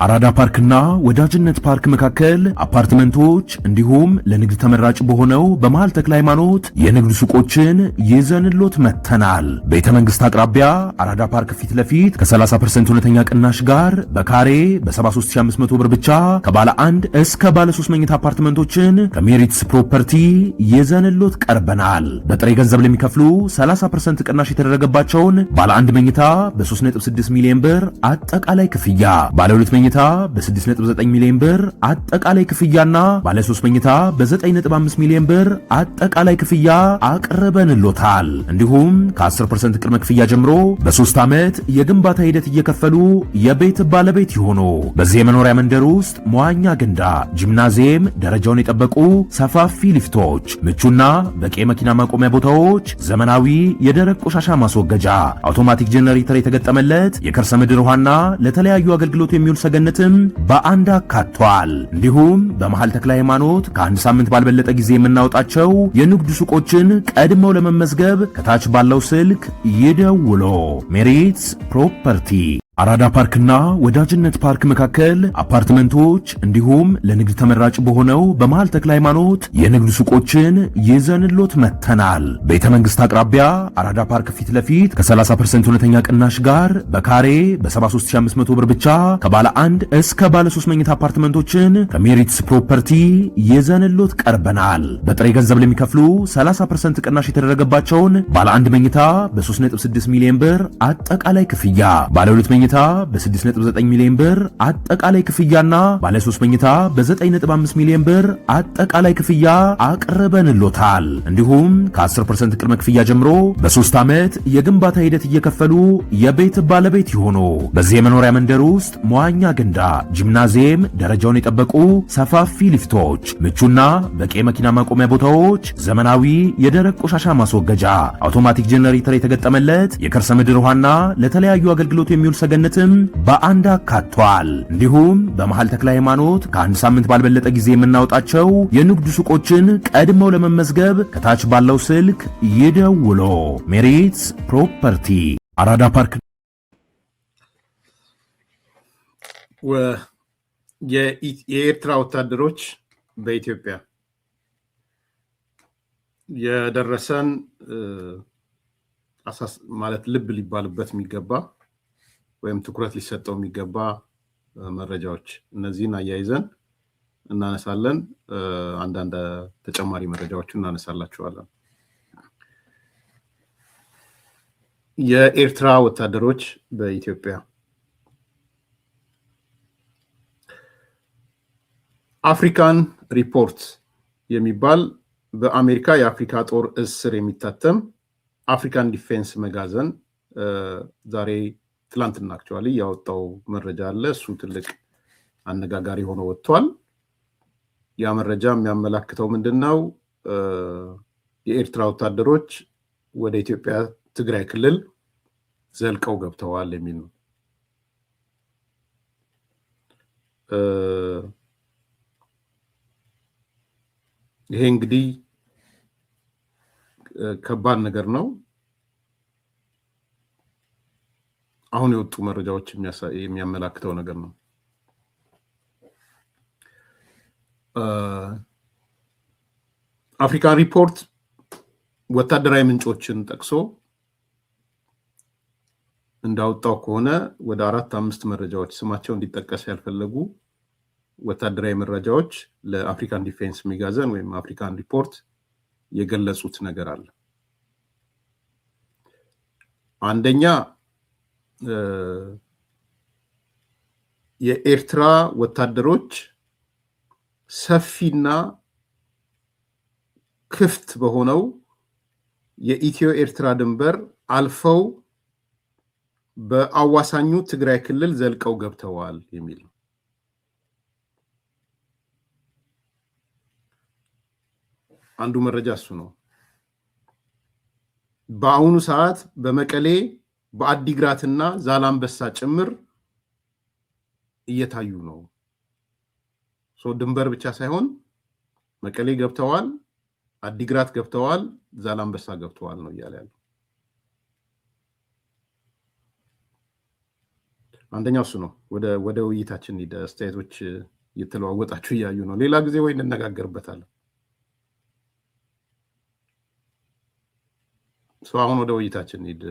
አራዳ ፓርክና ወዳጅነት ፓርክ መካከል አፓርትመንቶች እንዲሁም ለንግድ ተመራጭ በሆነው በመሃል ተክለ ሃይማኖት የንግድ ሱቆችን ይዘንሎት መተናል። ቤተ መንግስት አቅራቢያ አራዳ ፓርክ ፊት ለፊት ከ30% እውነተኛ ቅናሽ ጋር በካሬ በ73500 ብር ብቻ ከባለ 1 እስከ ባለ 3 መኝታ አፓርትመንቶችን ከሜሪትስ ፕሮፐርቲ ይዘንሎት ቀርበናል። በጥሬ ገንዘብ ለሚከፍሉ 30% ቅናሽ የተደረገባቸውን ባለ 1 መኝታ በ3.6 ሚሊዮን ብር አጠቃላይ ክፍያ፣ ባለ 2 መኝታ በ6.9 ሚሊዮን ብር አጠቃላይ ክፍያና ባለ 3 መኝታ በ9.5 ሚሊዮን ብር አጠቃላይ ክፍያ አቅርበንሎታል። እንዲሁም ከ10% ቅድመ ክፍያ ጀምሮ በ3 ዓመት የግንባታ ሂደት እየከፈሉ የቤት ባለቤት ይሆኑ። በዚህ የመኖሪያ መንደር ውስጥ መዋኛ ገንዳ፣ ጂምናዚየም፣ ደረጃውን የጠበቁ ሰፋፊ ሊፍቶች፣ ምቹና በቂ መኪና ማቆሚያ ቦታዎች፣ ዘመናዊ የደረቅ ቆሻሻ ማስወገጃ፣ አውቶማቲክ ጄኔሬተር የተገጠመለት የከርሰ ምድር ውሃና ለተለያዩ አገልግሎት የሚውል ሰገነትም በአንድ አካቷል። እንዲሁም በመሃል ተክለ ሃይማኖት ከአንድ ሳምንት ባልበለጠ ጊዜ የምናወጣቸው የንግድ ሱቆችን ቀድመው ለመመዝገብ ከታች ባለው ስልክ ይደውሎ። ሜሪትስ ፕሮፐርቲ አራዳ ፓርክና ወዳጅነት ፓርክ መካከል አፓርትመንቶች እንዲሁም ለንግድ ተመራጭ በሆነው በመሃል ተክለ ሃይማኖት የንግድ ሱቆችን ይዘንሎት መተናል። ቤተ መንግስት አቅራቢያ አራዳ ፓርክ ፊት ለፊት ከ30% እውነተኛ ቅናሽ ጋር በካሬ በ73500 ብር ብቻ ከባለ 1 እስከ ባለ 3 መኝታ አፓርትመንቶችን ከሜሪትስ ፕሮፐርቲ ይዘንሎት ቀርበናል። በጥሬ ገንዘብ ለሚከፍሉ 30% ቅናሽ የተደረገባቸውን ባለ 1 መኝታ በ3.6 ሚሊዮን ብር አጠቃላይ ክፍያ፣ ባለ 2 መኝታ በ6.9 ሚሊዮን ብር አጠቃላይ ክፍያና ባለ 3 መኝታ በ9.5 ሚሊዮን ብር አጠቃላይ ክፍያ አቅርበንሎታል። እንዲሁም ከ10% ቅድመ ክፍያ ጀምሮ በ3 ዓመት የግንባታ ሂደት እየከፈሉ የቤት ባለቤት ይሆኑ። በዚህ የመኖሪያ መንደር ውስጥ መዋኛ ገንዳ፣ ጂምናዚየም፣ ደረጃውን የጠበቁ ሰፋፊ ሊፍቶች፣ ምቹና በቂ መኪና ማቆሚያ ቦታዎች፣ ዘመናዊ የደረቅ ቆሻሻ ማስወገጃ፣ አውቶማቲክ ጄኔሬተር የተገጠመለት የከርሰ ምድር ውሃና ለተለያዩ አገልግሎት የሚውል ሰገነትም በአንድ አካቷል። እንዲሁም በመሃል ተክለ ሃይማኖት ከአንድ ሳምንት ባልበለጠ ጊዜ የምናወጣቸው የንግድ ሱቆችን ቀድመው ለመመዝገብ ከታች ባለው ስልክ ይደውሎ። ሜሪትስ ፕሮፐርቲ አራዳ ፓርክ። የኤርትራ ወታደሮች በኢትዮጵያ የደረሰን ማለት ልብ ሊባልበት የሚገባ ወይም ትኩረት ሊሰጠው የሚገባ መረጃዎች እነዚህን አያይዘን እናነሳለን። አንዳንድ ተጨማሪ መረጃዎችን እናነሳላችኋለን። የኤርትራ ወታደሮች በኢትዮጵያ አፍሪካን ሪፖርት የሚባል በአሜሪካ የአፍሪካ ጦር እዝ ስር የሚታተም አፍሪካን ዲፌንስ መጋዘን ዛሬ ትላንትና አክቹዋሊ ያወጣው መረጃ አለ። እሱ ትልቅ አነጋጋሪ ሆኖ ወጥቷል። ያ መረጃ የሚያመላክተው ምንድነው? የኤርትራ ወታደሮች ወደ ኢትዮጵያ ትግራይ ክልል ዘልቀው ገብተዋል የሚል ነው። ይሄ እንግዲህ ከባድ ነገር ነው። አሁን የወጡ መረጃዎች የሚያመላክተው ነገር ነው። አፍሪካን ሪፖርት ወታደራዊ ምንጮችን ጠቅሶ እንዳወጣው ከሆነ ወደ 4-5 መረጃዎች ስማቸው እንዲጠቀስ ያልፈለጉ ወታደራዊ መረጃዎች ለአፍሪካን ዲፌንስ መጋዘን ወይም አፍሪካን ሪፖርት የገለጹት ነገር አለ። አንደኛ የኤርትራ ወታደሮች ሰፊና ክፍት በሆነው የኢትዮ ኤርትራ ድንበር አልፈው በአዋሳኙ ትግራይ ክልል ዘልቀው ገብተዋል የሚል ነው። አንዱ መረጃ እሱ ነው። በአሁኑ ሰዓት በመቀሌ በአዲግራትና ዛላምበሳ ጭምር እየታዩ ነው። ድንበር ብቻ ሳይሆን መቀሌ ገብተዋል፣ አዲግራት ገብተዋል፣ ዛላምበሳ ገብተዋል ነው እያለ ያለው። አንደኛው እሱ ነው። ወደ ውይይታችን ሄደ። አስተያየቶች እየተለዋወጣችሁ እያዩ ነው። ሌላ ጊዜ ወይ እንነጋገርበታለን። አሁን ወደ ውይይታችን ሄደ።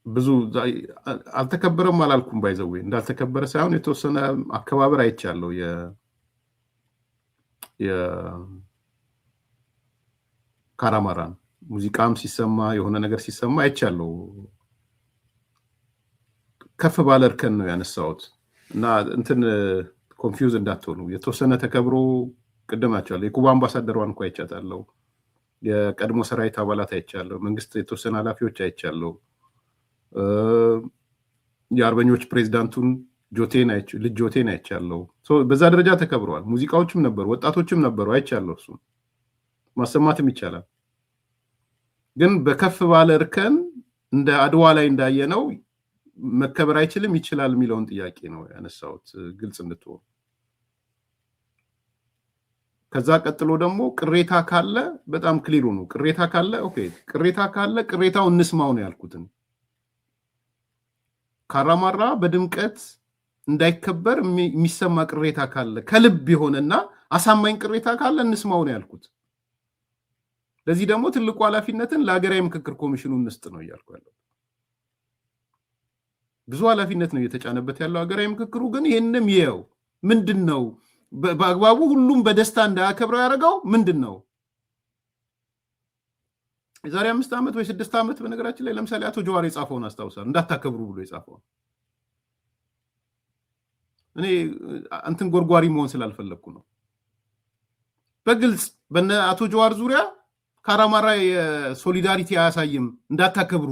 ብዙ አልተከበረም አላልኩም። ባይዘው እንዳልተከበረ ሳይሆን የተወሰነ አከባበር አይቻለሁ። የካራማራን ሙዚቃም ሲሰማ የሆነ ነገር ሲሰማ አይቻለሁ። ከፍ ባለ እርከን ነው ያነሳሁት እና እንትን ኮንፊውዝ እንዳትሆኑ። የተወሰነ ተከብሮ ቅድም ናቸዋለሁ። የኩባ አምባሳደሯን እንኳ አይቻታለሁ። የቀድሞ ሰራዊት አባላት አይቻለሁ። መንግስት የተወሰነ ኃላፊዎች አይቻለሁ። የአርበኞች ፕሬዚዳንቱን ልጅ ጆቴን አይቻለሁ። በዛ ደረጃ ተከብረዋል። ሙዚቃዎችም ነበሩ፣ ወጣቶችም ነበሩ። አይቻለሁ። እሱ ማሰማትም ይቻላል። ግን በከፍ ባለ እርከን እንደ አድዋ ላይ እንዳየነው መከበር አይችልም ይችላል የሚለውን ጥያቄ ነው ያነሳሁት፣ ግልጽ እንድትሆን። ከዛ ቀጥሎ ደግሞ ቅሬታ ካለ በጣም ክሊሩ ነው። ቅሬታ ካለ ኦኬ፣ ቅሬታ ካለ ቅሬታው እንስማው ነው ያልኩትን። ካራማራ በድምቀት እንዳይከበር የሚሰማ ቅሬታ ካለ ከልብ የሆነና አሳማኝ ቅሬታ ካለ እንስማው ነው ያልኩት። ለዚህ ደግሞ ትልቁ ኃላፊነትን ለሀገራዊ ምክክር ኮሚሽኑ እንስጥ ነው እያልኩ ያለው። ብዙ ኃላፊነት ነው እየተጫነበት ያለው ሀገራዊ ምክክሩ። ግን ይህንም ይኸው ምንድን ነው በአግባቡ ሁሉም በደስታ እንዳያከብረው ያደረገው ምንድን ነው? የዛሬ 5 ዓመት ወይ 6 ዓመት በነገራችን ላይ ለምሳሌ አቶ ጀዋር የጻፈውን አስታውሳለሁ። እንዳታከብሩ ብሎ የጻፈውን እኔ እንትን ጎርጓሪ መሆን ስላልፈለግኩ ነው። በግልጽ በነ አቶ ጀዋር ዙሪያ ካራማራ የሶሊዳሪቲ አያሳይም እንዳታከብሩ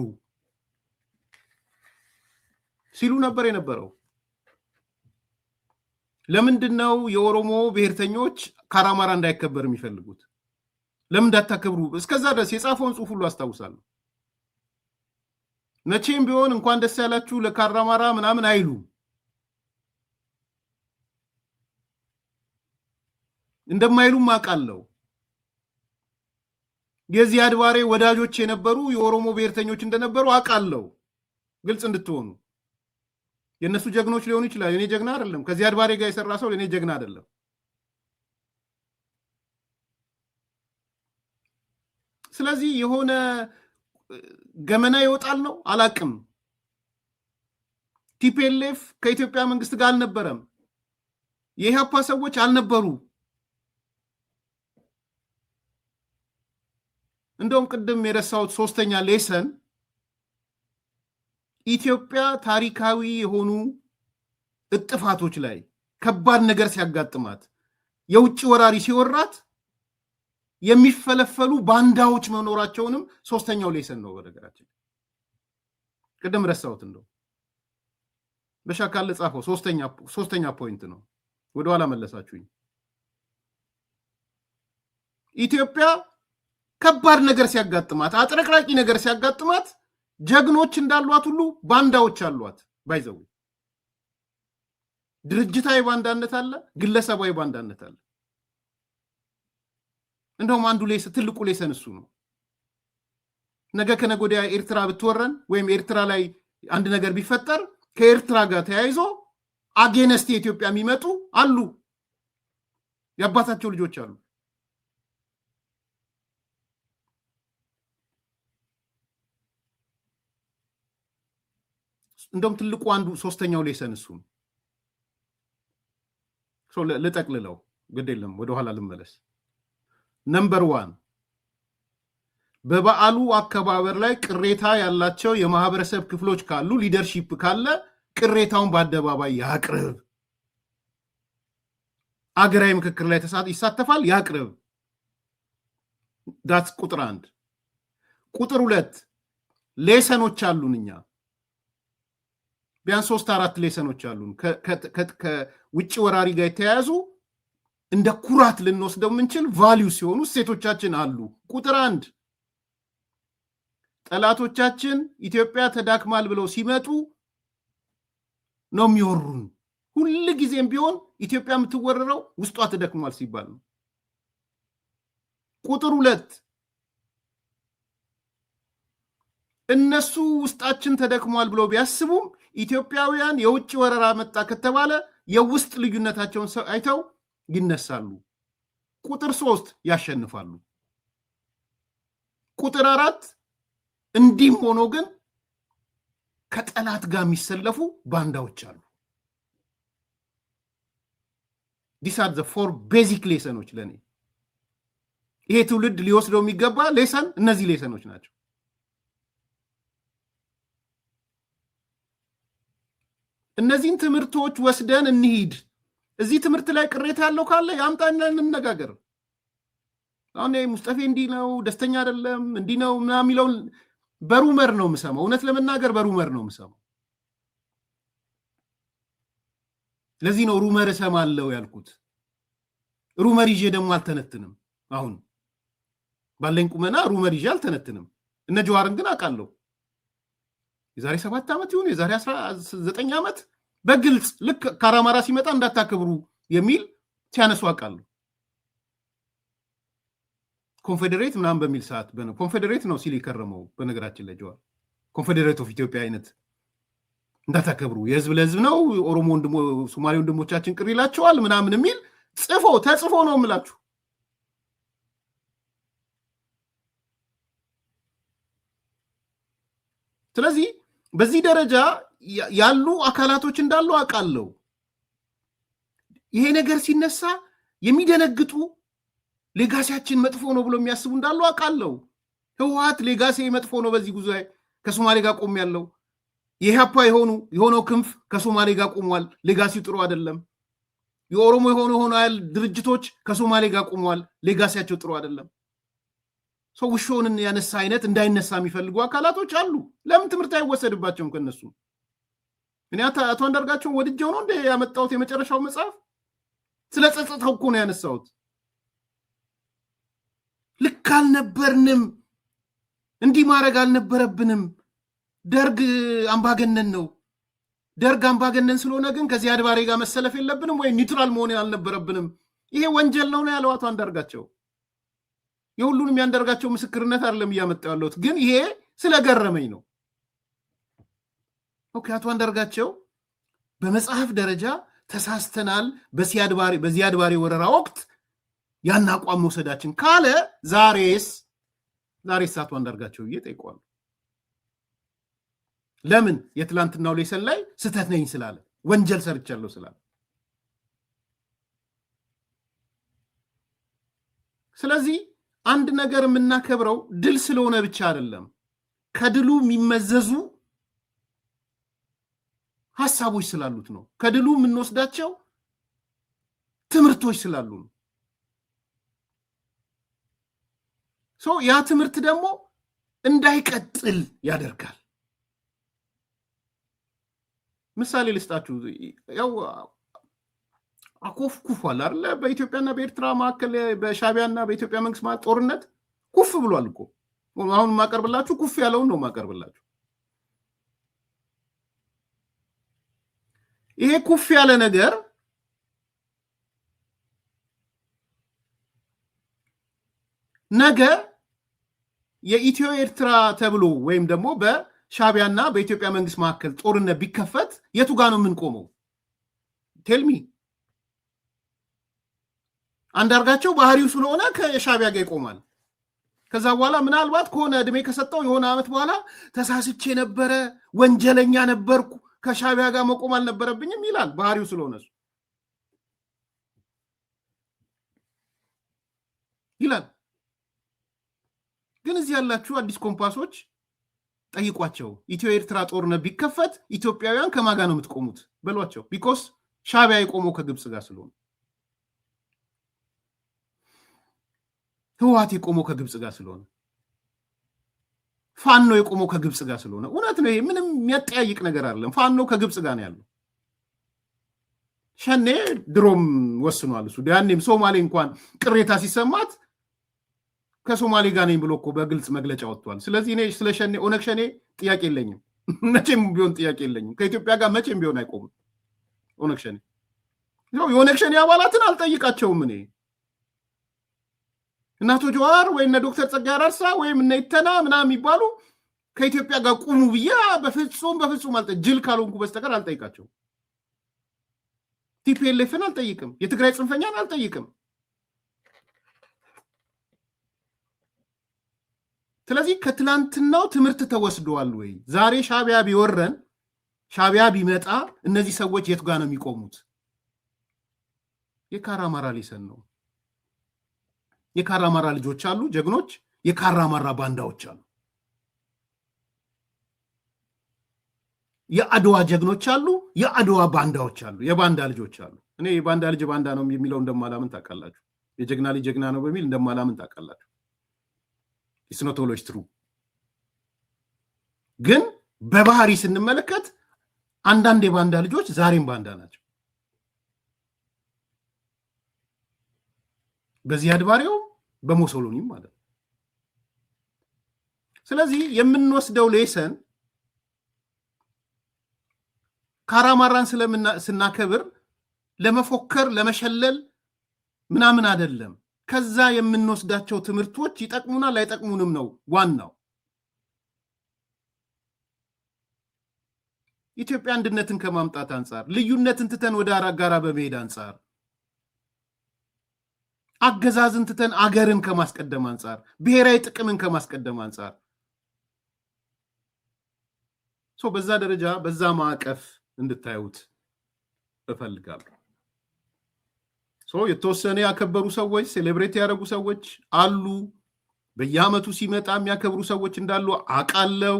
ሲሉ ነበር የነበረው። ለምንድን ነው የኦሮሞ ብሔርተኞች ካራማራ እንዳይከበር የሚፈልጉት? ለምን እንዳታከብሩ? እስከዛ ድረስ የጻፈውን ጽሑፍ ሁሉ አስታውሳለሁ። መቼም ቢሆን እንኳን ደስ ያላችሁ ለካራማራ ምናምን አይሉ። እንደማይሉም አውቃለሁ። የዚህ አድባሬ ወዳጆች የነበሩ የኦሮሞ ብሔርተኞች እንደነበሩ አውቃለሁ። ግልጽ እንድትሆኑ የእነሱ ጀግኖች ሊሆኑ ይችላል። የኔ ጀግና አይደለም። ከዚህ አድባሬ ጋር የሰራ ሰው የኔ ጀግና አይደለም። ስለዚህ የሆነ ገመና ይወጣል ነው አላቅም። ቲፒኤልኤፍ ከኢትዮጵያ መንግስት ጋር አልነበረም። የኢህአፓ ሰዎች አልነበሩ። እንደውም ቅድም የረሳሁት 3ኛ ሌሰን ኢትዮጵያ ታሪካዊ የሆኑ እጥፋቶች ላይ ከባድ ነገር ሲያጋጥማት የውጭ ወራሪ ሲወራት የሚፈለፈሉ ባንዳዎች መኖራቸውንም 3ኛው ሌሰን ነው። በነገራችን ቅድም ረሳሁት። እንደው በሻካለ ጻፈው 3ኛ ፖይንት ነው። ወደኋላ መለሳችሁኝ። ኢትዮጵያ ከባድ ነገር ሲያጋጥማት፣ አጥረቅራቂ ነገር ሲያጋጥማት ጀግኖች እንዳሏት ሁሉ ባንዳዎች አሏት። ባይዘው ድርጅታዊ ባንዳነት አለ፣ ግለሰባዊ ባንዳነት አለ። እንደውም አንዱ ትልቁ ሌሰን እሱ ነው። ነገ ከነገ ወዲያ ኤርትራ ብትወረን ወይም ኤርትራ ላይ አንድ ነገር ቢፈጠር ከኤርትራ ጋር ተያይዞ አጌነስት የኢትዮጵያ የሚመጡ አሉ፣ የአባታቸው ልጆች አሉ። እንደውም ትልቁ አንዱ 3ኛው ሌሰን እሱ ነው። ልጠቅልለው፣ ግድ የለም ወደኋላ ልመለስ። ነምበር 1 በበዓሉ አከባበር ላይ ቅሬታ ያላቸው የማህበረሰብ ክፍሎች ካሉ ሊደርሺፕ ካለ ቅሬታውን በአደባባይ ያቅርብ። አገራዊ ምክክር ላይ ይሳተፋል፣ ያቅርብ። ዳት ቁጥር 1። ቁጥር 2 ሌሰኖች አሉን። እኛ ቢያንስ 3-4 ሌሰኖች አሉን ከውጭ ወራሪ ጋር የተያያዙ እንደ ኩራት ልንወስደው የምንችል ቫልዩ ሲሆኑ እሴቶቻችን አሉ። ቁጥር 1 ጠላቶቻችን ኢትዮጵያ ተዳክማል ብለው ሲመጡ ነው የሚወሩን። ሁል ጊዜም ቢሆን ኢትዮጵያ የምትወረረው ውስጧ ተደክሟል ሲባል ነው። ቁጥር 2 እነሱ ውስጣችን ተደክሟል ብሎ ቢያስቡም ኢትዮጵያውያን የውጭ ወረራ መጣ ከተባለ የውስጥ ልዩነታቸውን አይተው ይነሳሉ። ቁጥር 3 ያሸንፋሉ። ቁጥር 4 እንዲህም ሆኖ ግን ከጠላት ጋር የሚሰለፉ ባንዳዎች አሉ። these are the 4 basic ሌሰኖች ለኔ ይሄ ትውልድ ሊወስደው የሚገባ ሌሰን እነዚህ ሌሰኖች ናቸው። እነዚህን ትምህርቶች ወስደን እንሂድ። እዚህ ትምህርት ላይ ቅሬታ ያለው ካለ ያምጣና እንነጋገር። አሁን ሙስጠፌ እንዲህ ነው ደስተኛ አይደለም እንዲህ ነው ምናምን የሚለው በሩመር ነው የምሰማው። እውነት ለመናገር በሩመር ነው የምሰማው። ለዚህ ነው ሩመር እሰማለሁ ያልኩት። ሩመር ይዤ ደግሞ አልተነትንም። አሁን ባለኝ ቁመና ሩመር ይዤ አልተነትንም። እነ ጀዋርን ግን አውቃለሁ። የዛሬ 7 ዓመት ይሁን የዛሬ 19 ዓመት በግልጽ ልክ ካራማራ ሲመጣ እንዳታከብሩ የሚል ሲያነሱ አውቃለሁ። ኮንፌዴሬት ምናምን በሚል ሰዓት ኮንፌዴሬት ነው ሲል የከረመው። በነገራችን ላይ ጀዋር ኮንፌዴሬት ኦፍ ኢትዮጵያ አይነት እንዳታከብሩ የህዝብ ለህዝብ ነው ኦሮሞ ሶማሌ ወንድሞቻችን ቅር ይላቸዋል ምናምን የሚል ተጽፎ ነው የምላችሁ። ስለዚህ በዚህ ደረጃ ያሉ አካላቶች እንዳሉ አውቃለሁ። ይሄ ነገር ሲነሳ የሚደነግጡ ሌጋሲያችን መጥፎ ነው ብሎ የሚያስቡ እንዳሉ አውቃለሁ። ህወሓት ሌጋሲ መጥፎ ነው በዚህ ጉዞ ከሶማሌ ጋር ቆም ያለው የኢህአፓ የሆነው ክንፍ ከሶማሌ ጋር ቆሟል፣ ሌጋሲው ጥሩ አይደለም። የኦሮሞ የሆኑ ድርጅቶች ከሶማሌ ጋር ቆሟል፣ ሌጋሲያቸው ጥሩ አይደለም። ሰው ውሾውን ያነሳ አይነት እንዳይነሳ የሚፈልጉ አካላቶች አሉ። ለምን ትምህርት አይወሰድባቸውም ከነሱ? እኔ አቶ አንዳርጋቸውን ወድጄው ነው እንደ ያመጣሁት የመጨረሻው መጽሐፍ ስለ ጸጸታው እኮ ነው ያነሳሁት። ልክ አልነበርንም፣ እንዲህ ማድረግ አልነበረብንም። ደርግ አምባገነን ነው። ደርግ አምባገነን ስለሆነ ግን ከዚህ አድባሬ ጋር መሰለፍ የለብንም ወይ ኒውትራል መሆን አልነበረብንም። ይሄ ወንጀል ነው ያለው አቶ አንዳርጋቸው። የሁሉንም ያንዳርጋቸው ምስክርነት አይደለም እያመጣው ያለሁት፣ ግን ይሄ ስለገረመኝ ነው። ኦኬ አቶ አንዳርጋቸው በመጽሐፍ ደረጃ ተሳስተናል በዚያድ ባሬ ወረራ ወቅት ያን አቋም መውሰዳችን ካለ ዛሬስ አቶ አንዳርጋቸው እየጠይቋሉ። ለምን የትላንትናው ሌሰን ላይ ስተት ነኝ ስላለ ወንጀል ሰርቻለሁ ስላለ። ስለዚህ አንድ ነገር የምናከብረው ድል ስለሆነ ብቻ አይደለም፣ ከድሉ የሚመዘዙ ሐሳቦች ስላሉት ነው። ከድሉ የምንወስዳቸው ትምህርቶች ስላሉ ነው። ያ ትምህርት ደግሞ እንዳይቀጥል ያደርጋል። ምሳሌ ልስጣችሁ። ያው አኮፍኩፏል አይደለ? በኢትዮጵያና በኤርትራ መካከል በሻቢያና በኢትዮጵያ መንግስት ማለት ጦርነት ኩፍ ብሏል እኮ። አሁን ማቀርብላችሁ ኩፍ ያለውን ነው ማቀርብላችሁ። ይሄ ኩፍ ያለ ነገር ነገ የኢትዮ ኤርትራ ተብሎ ወይም ደግሞ በሻቢያና በኢትዮጵያ መንግስት መካከል ጦርነት ቢከፈት የቱ ጋር ነው የምንቆመው? ቴልሚ አንዳርጋቸው ባህሪው ስለሆነ ከሻቢያ ጋር ይቆማል። ከዛ በኋላ ምናልባት ከሆነ እድሜ ከሰጠው የሆነ ዓመት በኋላ ተሳስቼ ነበረ፣ ወንጀለኛ ነበርኩ፣ ከሻቢያ ጋር መቆም አልነበረብኝም ይላል። ባህሪው ስለሆነ ይላል። ግን እዚህ ያላችሁ አዲስ ኮምፓሶች ጠይቋቸው። ኢትዮ ኤርትራ ጦርነት ቢከፈት ኢትዮጵያውያን ከማጋ ነው የምትቆሙት በሏቸው። ቢኮስ ሻቢያ የቆመው ከግብፅ ጋር ስለሆነ፣ ህወሓት የቆመው ከግብፅ ጋር ስለሆነ፣ ፋኖ የቆመው ከግብፅ ጋር ስለሆነ። እውነት ነው። ይሄ ምንም የሚያጠያይቅ ነገር አይደለም። ፋኖ ከግብፅ ጋር ነው ያለው። ሸኔ ድሮም ወስኗል እሱ። ያኔም ሶማሌ እንኳን ቅሬታ ሲሰማት ከሶማሌ ጋር ነኝ ብሎ እኮ በግልጽ መግለጫ ወጥቷል። ስለዚህ እኔ ስለ ሸኔ ኦነግ ሸኔ ጥያቄ የለኝም፣ መቼም ቢሆን ጥያቄ የለኝም። ከኢትዮጵያ ጋር መቼም ቢሆን አይቆምም ኦነግ ሸኔ። የኦነግ ሸኔ አባላትን አልጠይቃቸውም እኔ። እነ አቶ ጀዋር ወይ እነ ዶክተር ጸጋዬ አራርሳ ወይም እነ ኢተና ምናምን የሚባሉ ከኢትዮጵያ ጋር ቁሙ ብዬ በፍጹም ጅል ካልሆንኩ በስተቀር አልጠይቃቸው። ቲፒኤልኤፍን አልጠይቅም። የትግራይ ጽንፈኛን አልጠይቅም። ስለዚህ ከትላንትናው ትምህርት ተወስደዋል ወይ? ዛሬ ሻቢያ ቢወረን ሻቢያ ቢመጣ እነዚህ ሰዎች የት ጋር ነው የሚቆሙት? የካራማራ ሊሰን ነው። የካራማራ ልጆች አሉ፣ ጀግኖች። የካራማራ ባንዳዎች አሉ። የአድዋ ጀግኖች አሉ፣ የአድዋ ባንዳዎች አሉ፣ የባንዳ ልጆች አሉ። እኔ የባንዳ ልጅ ባንዳ ነው የሚለው እንደማላምን ታውቃላችሁ። የጀግና ልጅ ጀግና ነው በሚል እንደማላምን ታውቃላችሁ። ኢስኖቶሎጂ ትሩ ግን በባህሪ ስንመለከት አንዳንድ የባንዳ ልጆች ዛሬም ባንዳ ናቸው። በዚህ አድባሪው በሙሶሎኒም ማለት ነው። ስለዚህ የምንወስደው ሌሰን ካራማራን ስናከብር ለመፎከር ለመሸለል ምናምን አይደለም። ከዛ የምንወስዳቸው ትምህርቶች ይጠቅሙናል አይጠቅሙንም ነው ዋናው። ኢትዮጵያ አንድነትን ከማምጣት አንጻር፣ ልዩነትን ትተን ወደ ጋራ በመሄድ አንጻር፣ አገዛዝን ትተን አገርን ከማስቀደም አንጻር፣ ብሔራዊ ጥቅምን ከማስቀደም አንጻር በዛ ደረጃ በዛ ማዕቀፍ እንድታዩት እፈልጋለሁ። የተወሰነ ያከበሩ ሰዎች፣ ሴሌብሬት ያደረጉ ሰዎች አሉ። በየዓመቱ ሲመጣ የሚያከብሩ ሰዎች እንዳሉ አውቃለሁ።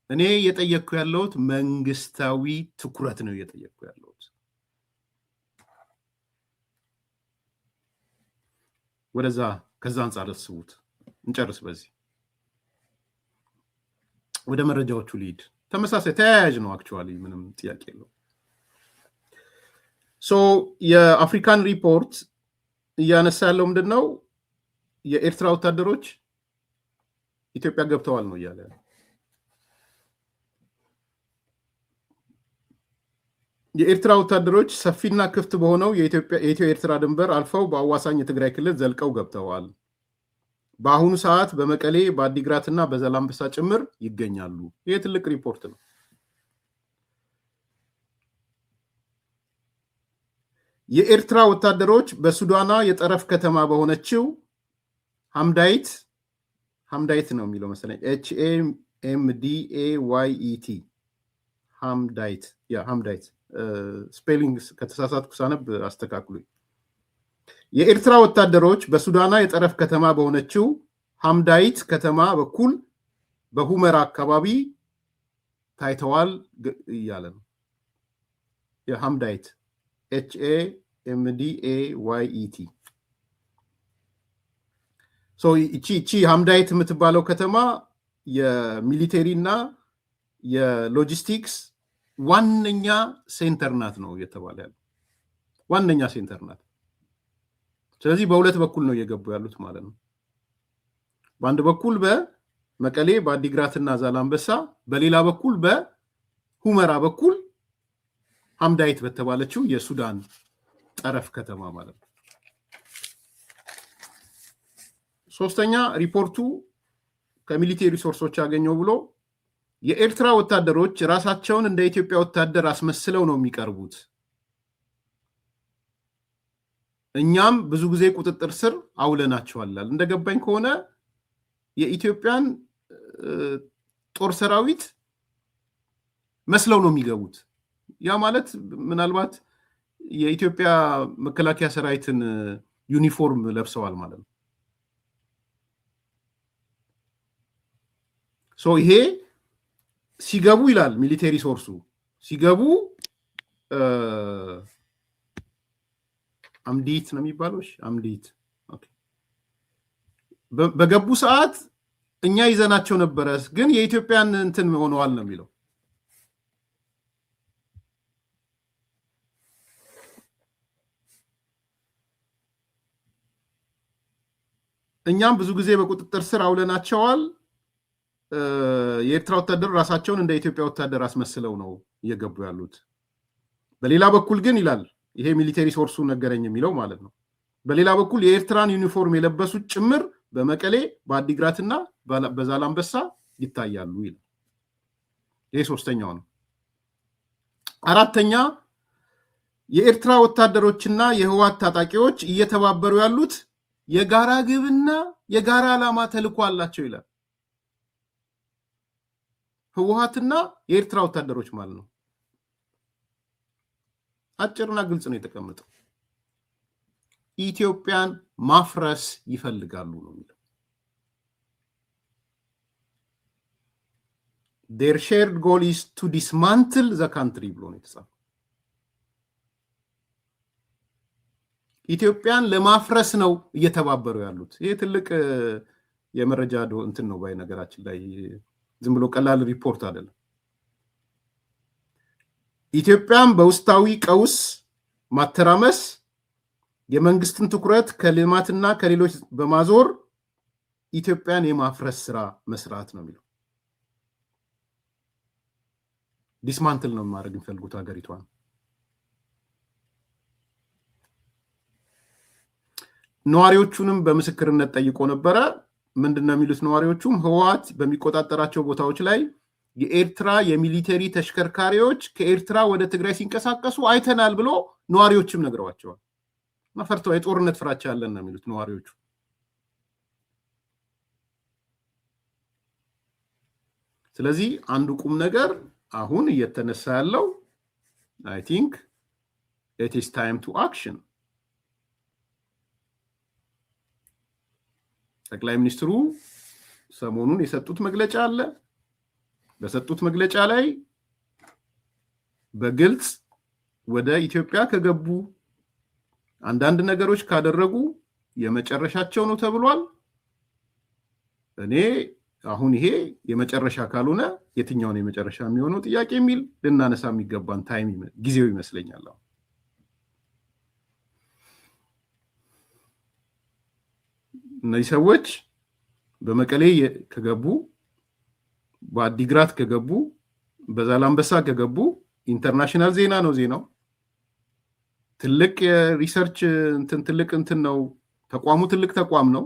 እኔ እየጠየቅኩ ያለሁት መንግስታዊ ትኩረት ነው እየጠየቅኩ ያለሁት። ወደዛ ከዛ አንጻር አስቡት። እንጨርስ። በዚህ ወደ መረጃዎቹ ልሂድ። ተመሳሳይ ተያያዥ ነው። አክቹዋሊ ምንም ጥያቄ የለው። የአፍሪካን ሪፖርት እያነሳ ያለው ምንድን ነው? የኤርትራ ወታደሮች ኢትዮጵያ ገብተዋል ነው እያለ ያለው። የኤርትራ ወታደሮች ሰፊና ክፍት በሆነው የኢትዮ ኤርትራ ድንበር አልፈው በአዋሳኝ የትግራይ ክልል ዘልቀው ገብተዋል። በአሁኑ ሰዓት በመቀሌ በአዲግራትና በዛላምበሳ ጭምር ይገኛሉ። ይህ ትልቅ ሪፖርት ነው። የኤርትራ ወታደሮች በሱዳኗ የጠረፍ ከተማ በሆነችው ሐምዳይት ነው የሚለው መሰለኝ HAMDAYET ሐምዳይት ስፔሊንግ ከተሳሳትኩ ሳነብ አስተካክሉኝ። የኤርትራ ወታደሮች በሱዳኗ የጠረፍ ከተማ በሆነችው ሐምዳይት ከተማ በኩል በሁመራ አካባቢ ታይተዋል እያለ ነው። የሐምዳይት HAMDAYET እቺ ሐምዳይት የምትባለው ከተማ የሚሊቴሪ እና የሎጂስቲክስ ዋነኛ ሴንተር ናት ነው እየተባለ ያለው። ዋነኛ ሴንተር ናት። ስለዚህ በሁለት በኩል ነው እየገቡ ያሉት ማለት ነው። በአንድ በኩል በመቀሌ በአዲግራትና ዛላምበሳ፣ በሌላ በኩል በሁመራ በኩል ሐምዳይት በተባለችው የሱዳን ጠረፍ ከተማ ማለት ነው። ሶስተኛ ሪፖርቱ ከሚሊቴሪ ሶርሶች ያገኘው ብሎ የኤርትራ ወታደሮች ራሳቸውን እንደ ኢትዮጵያ ወታደር አስመስለው ነው የሚቀርቡት። እኛም ብዙ ጊዜ ቁጥጥር ስር አውለናቸዋል። እንደገባኝ ከሆነ የኢትዮጵያን ጦር ሰራዊት መስለው ነው የሚገቡት። ያ ማለት ምናልባት የኢትዮጵያ መከላከያ ሰራዊትን ዩኒፎርም ለብሰዋል ማለት ነው። ይሄ ሲገቡ ይላል ሚሊቴሪ ሶርሱ፣ ሲገቡ አምዲት ነው የሚባለው። አምዲት በገቡ ሰዓት እኛ ይዘናቸው ነበረ፣ ግን የኢትዮጵያን እንትን ሆነዋል ነው የሚለው። እኛም ብዙ ጊዜ በቁጥጥር ስር አውለናቸዋል። የኤርትራ ወታደር ራሳቸውን እንደ ኢትዮጵያ ወታደር አስመስለው ነው እየገቡ ያሉት። በሌላ በኩል ግን ይላል ይሄ ሚሊቴሪ ሶርሱ ነገረኝ የሚለው ማለት ነው። በሌላ በኩል የኤርትራን ዩኒፎርም የለበሱት ጭምር በመቀሌ በአዲግራትና በዛላምበሳ ይታያሉ ይላል። ይሄ ሶስተኛው ነው። አራተኛ የኤርትራ ወታደሮችና የህወሓት ታጣቂዎች እየተባበሩ ያሉት የጋራ ግብና የጋራ ዓላማ ተልዕኮ አላቸው ይላል። ህወሓትና የኤርትራ ወታደሮች ማለት ነው። አጭርና ግልጽ ነው የተቀመጠው። ኢትዮጵያን ማፍረስ ይፈልጋሉ ነው የሚለው። their shared goal is to dismantle the country ብሎ ነው የተጻፈው። ኢትዮጵያን ለማፍረስ ነው እየተባበሩ ያሉት። ይሄ ትልቅ የመረጃ እንትን ነው ባይ ነገራችን ላይ ዝም ብሎ ቀላል ሪፖርት አይደለም። ኢትዮጵያን በውስጣዊ ቀውስ ማተራመስ የመንግስትን ትኩረት ከልማትና ከሌሎች በማዞር ኢትዮጵያን የማፍረስ ስራ መስራት ነው የሚለው። ዲስማንትል ነው ማድረግ የሚፈልጉት ሀገሪቷን። ነዋሪዎቹንም በምስክርነት ጠይቆ ነበረ። ምንድነው የሚሉት ነዋሪዎቹም? ህወሓት በሚቆጣጠራቸው ቦታዎች ላይ የኤርትራ የሚሊተሪ ተሽከርካሪዎች ከኤርትራ ወደ ትግራይ ሲንቀሳቀሱ አይተናል ብሎ ነዋሪዎችም ነግረዋቸዋል። መፈርተው የጦርነት ፍራቻ ያለን ነው የሚሉት ነዋሪዎቹ። ስለዚህ አንዱ ቁም ነገር አሁን እየተነሳ ያለው I think it is time to action። ጠቅላይ ሚኒስትሩ ሰሞኑን የሰጡት መግለጫ አለ። በሰጡት መግለጫ ላይ በግልጽ ወደ ኢትዮጵያ ከገቡ አንዳንድ ነገሮች ካደረጉ የመጨረሻቸው ነው ተብሏል። እኔ አሁን ይሄ የመጨረሻ ካልሆነ የትኛው ነው የመጨረሻ የሚሆነው ጥያቄ የሚል ልናነሳ የሚገባን ታይም ጊዜው ይመስለኛል። እነዚህ ሰዎች በመቀሌ ከገቡ፣ በአዲግራት ከገቡ፣ በዛላምበሳ ከገቡ ኢንተርናሽናል ዜና ነው ዜናው። ትልቅ የሪሰርች ትልቅ ነው ተቋሙ፣ ትልቅ ተቋም ነው።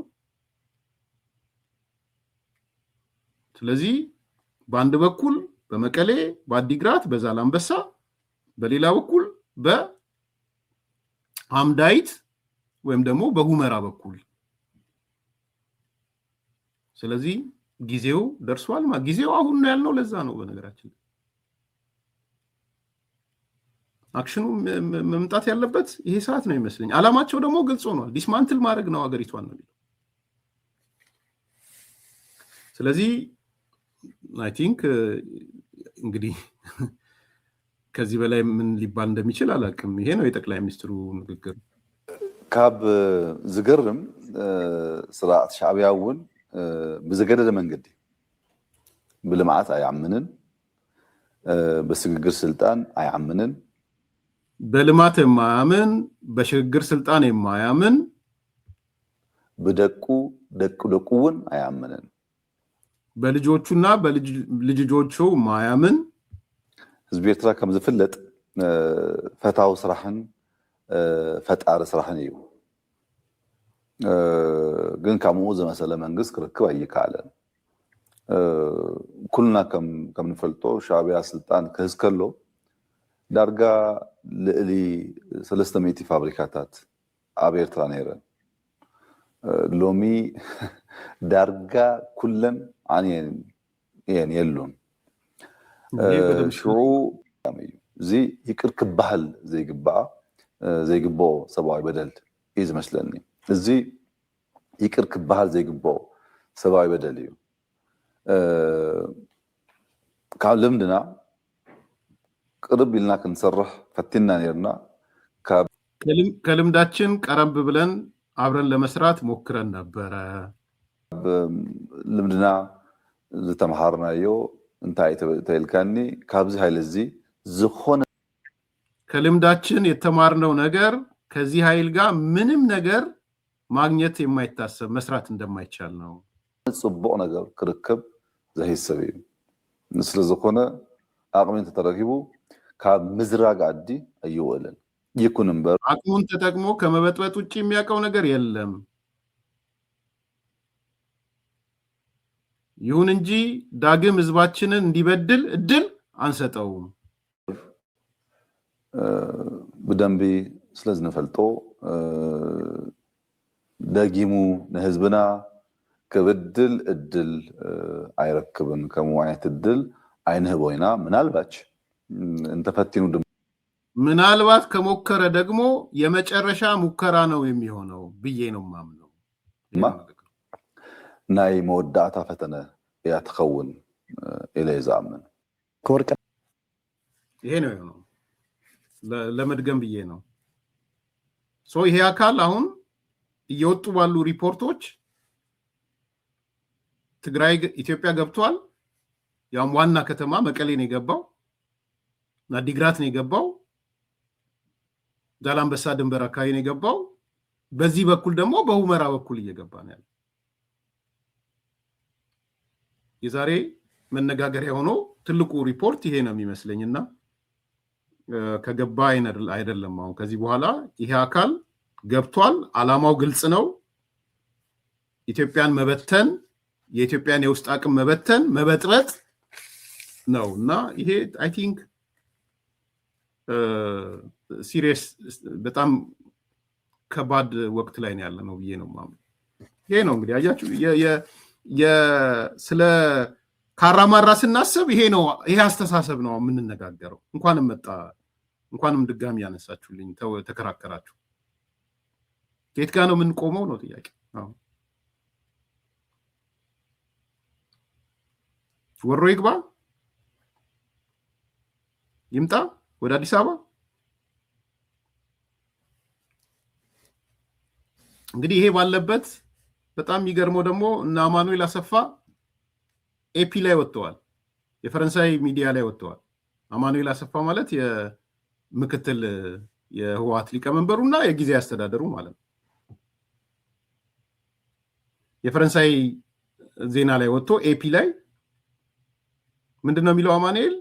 ስለዚህ በአንድ በኩል በመቀሌ፣ በአዲግራት፣ በዛላምበሳ፣ በሌላ በኩል በአምዳይት ወይም ደግሞ በሁመራ በኩል። ስለዚህ ጊዜው ደርሷል። ጊዜው አሁን ነው ያልነው ለዛ ነው። በነገራችን አክሽኑ መምጣት ያለበት ይሄ ሰዓት ነው ይመስለኝ። አላማቸው ደግሞ ግልጽ ሆኗል። ዲስማንትል ማድረግ ነው ሀገሪቷን ነው። ስለዚህ አይ ቲንክ እንግዲህ ከዚህ በላይ ምን ሊባል እንደሚችል አላውቅም። ይሄ ነው የጠቅላይ ሚኒስትሩ ንግግር። ካብ ዝገርም ስርዓት ሻዕቢያ እውን ብዘገደደ መንገዲ ብልምዓት አያምንን፣ በሽግግር ስልጣን አያምንን፣ በልማት የማያምን በሽግግር ስልጣን የማያምን በደቁ እውን አያምንን፣ በልጆቹና በልጆቹ ማያምን ህዝቢ ኤርትራ ከም ዝፍለጥ ፈታዊ ስራሕን ፈጣሪ ስራሕን እዩ። ግን ከምኡ ዝመሰለ መንግስት ክርክብ ኣይከኣለን። ኩልና ከም ንፈልጦ ሻዕቢያ ስልጣን ክህዝ ከሎ ዳርጋ ልዕሊ 300 ፋብሪካታት ኣብ ኤርትራ ነይረን። ሎሚ ዳርጋ ኩለን ዓንየን እየን የሉን። ሽዑ እዚ ይቅር ክበሃል ዘይግብኦ ሰብኣዊ በደል እዩ ዝመስለኒ። እዚ ይቅር ክበሃል ዘይግብኦ ሰብኣዊ በደል እዩ። ካብ ልምድና ቅርብ ኢልና ክንሰርሕ ፈቲና ነርና። ከልምዳችን ቀረብ ብለን አብረን ለመስራት ሞክረን ነበረ። ልምድና ዝተምሃርናዮ እንታይ ተይልካኒ ካብዚ ኃይል እዚ ዝኾነ ከልምዳችን የተማርነው ነገር ከዚህ ኃይል ጋር ምንም ነገር ማግኘት የማይታሰብ መስራት እንደማይቻል ነው። ጽቡቅ ነገር ክርክብ ዘሂሰብ እዩ። ስለዝኾነ አቅምን ተተረኪቡ ካብ ምዝራግ አዲ አይወለን ይኩን እምበር አቅሙን ተጠቅሞ ከመበጥበጥ ውጪ የሚያውቀው ነገር የለም። ይሁን እንጂ ዳግም ህዝባችንን እንዲበድል እድል አንሰጠውም። ብደንቢ ስለዝነፈልጦ ደጊሙ ንህዝብና ከብድል እድል አይረክብን ከመ አይነት እድል አይንህቦይና ምናልባች እንተፈቲኑ ምናልባት ከሞከረ ደግሞ የመጨረሻ ሙከራ ነው የሚሆነው ብዬ ነው ማምነው። ናይ መወዳእታ ፈተነ ያትኸውን ኢለ ይዛምን ከወርቀ ይሄ ነው የሆነው ለመድገም ብዬ ነው። ይሄ አካል አሁን እየወጡ ባሉ ሪፖርቶች ትግራይ ኢትዮጵያ ገብቷል። ያም ዋና ከተማ መቀሌ ነው የገባው፣ አዲግራት ነው የገባው፣ ዛላምበሳ ድንበር አካባቢ ነው የገባው። በዚህ በኩል ደግሞ በሁመራ በኩል እየገባ ነው ያለው። የዛሬ መነጋገሪያ ሆኖ ትልቁ ሪፖርት ይሄ ነው የሚመስለኝና ከገባ አይደለም አሁን ከዚህ በኋላ ይሄ አካል ገብቷል። አላማው ግልጽ ነው። ኢትዮጵያን መበተን፣ የኢትዮጵያን የውስጥ አቅም መበተን፣ መበጥበጥ ነውና ይሄ አይ ቲንክ ሲሪየስ በጣም ከባድ ወቅት ላይ ነው ያለነው ብዬ ነው ማለት። ይሄ ነው እንግዲህ አያችሁ ስለ ካራማራ ስናስብ ይሄ ነው ይሄ አስተሳሰብ ነው የምንነጋገረው። እንኳንም ድጋሚ ያነሳችሁልኝ ተከራከራችሁ። የት ጋር ነው የምንቆመው ነው ጥያቄ። ወሮ ይግባ ይምጣ ወደ አዲስ አበባ። እንግዲህ ይሄ ባለበት በጣም የሚገርመው ደግሞ እና አማኑኤል አሰፋ ኤፒ ላይ ወጥተዋል፣ የፈረንሳይ ሚዲያ ላይ ወጥተዋል። አማኑኤል አሰፋ ማለት የምክትል የህወሓት ሊቀመንበሩና የጊዜ አስተዳደሩ ማለት ነው። የፈረንሳይ ዜና ላይ ወጥቶ ኤፒ ላይ ምንድነው የሚለው? አማኑኤል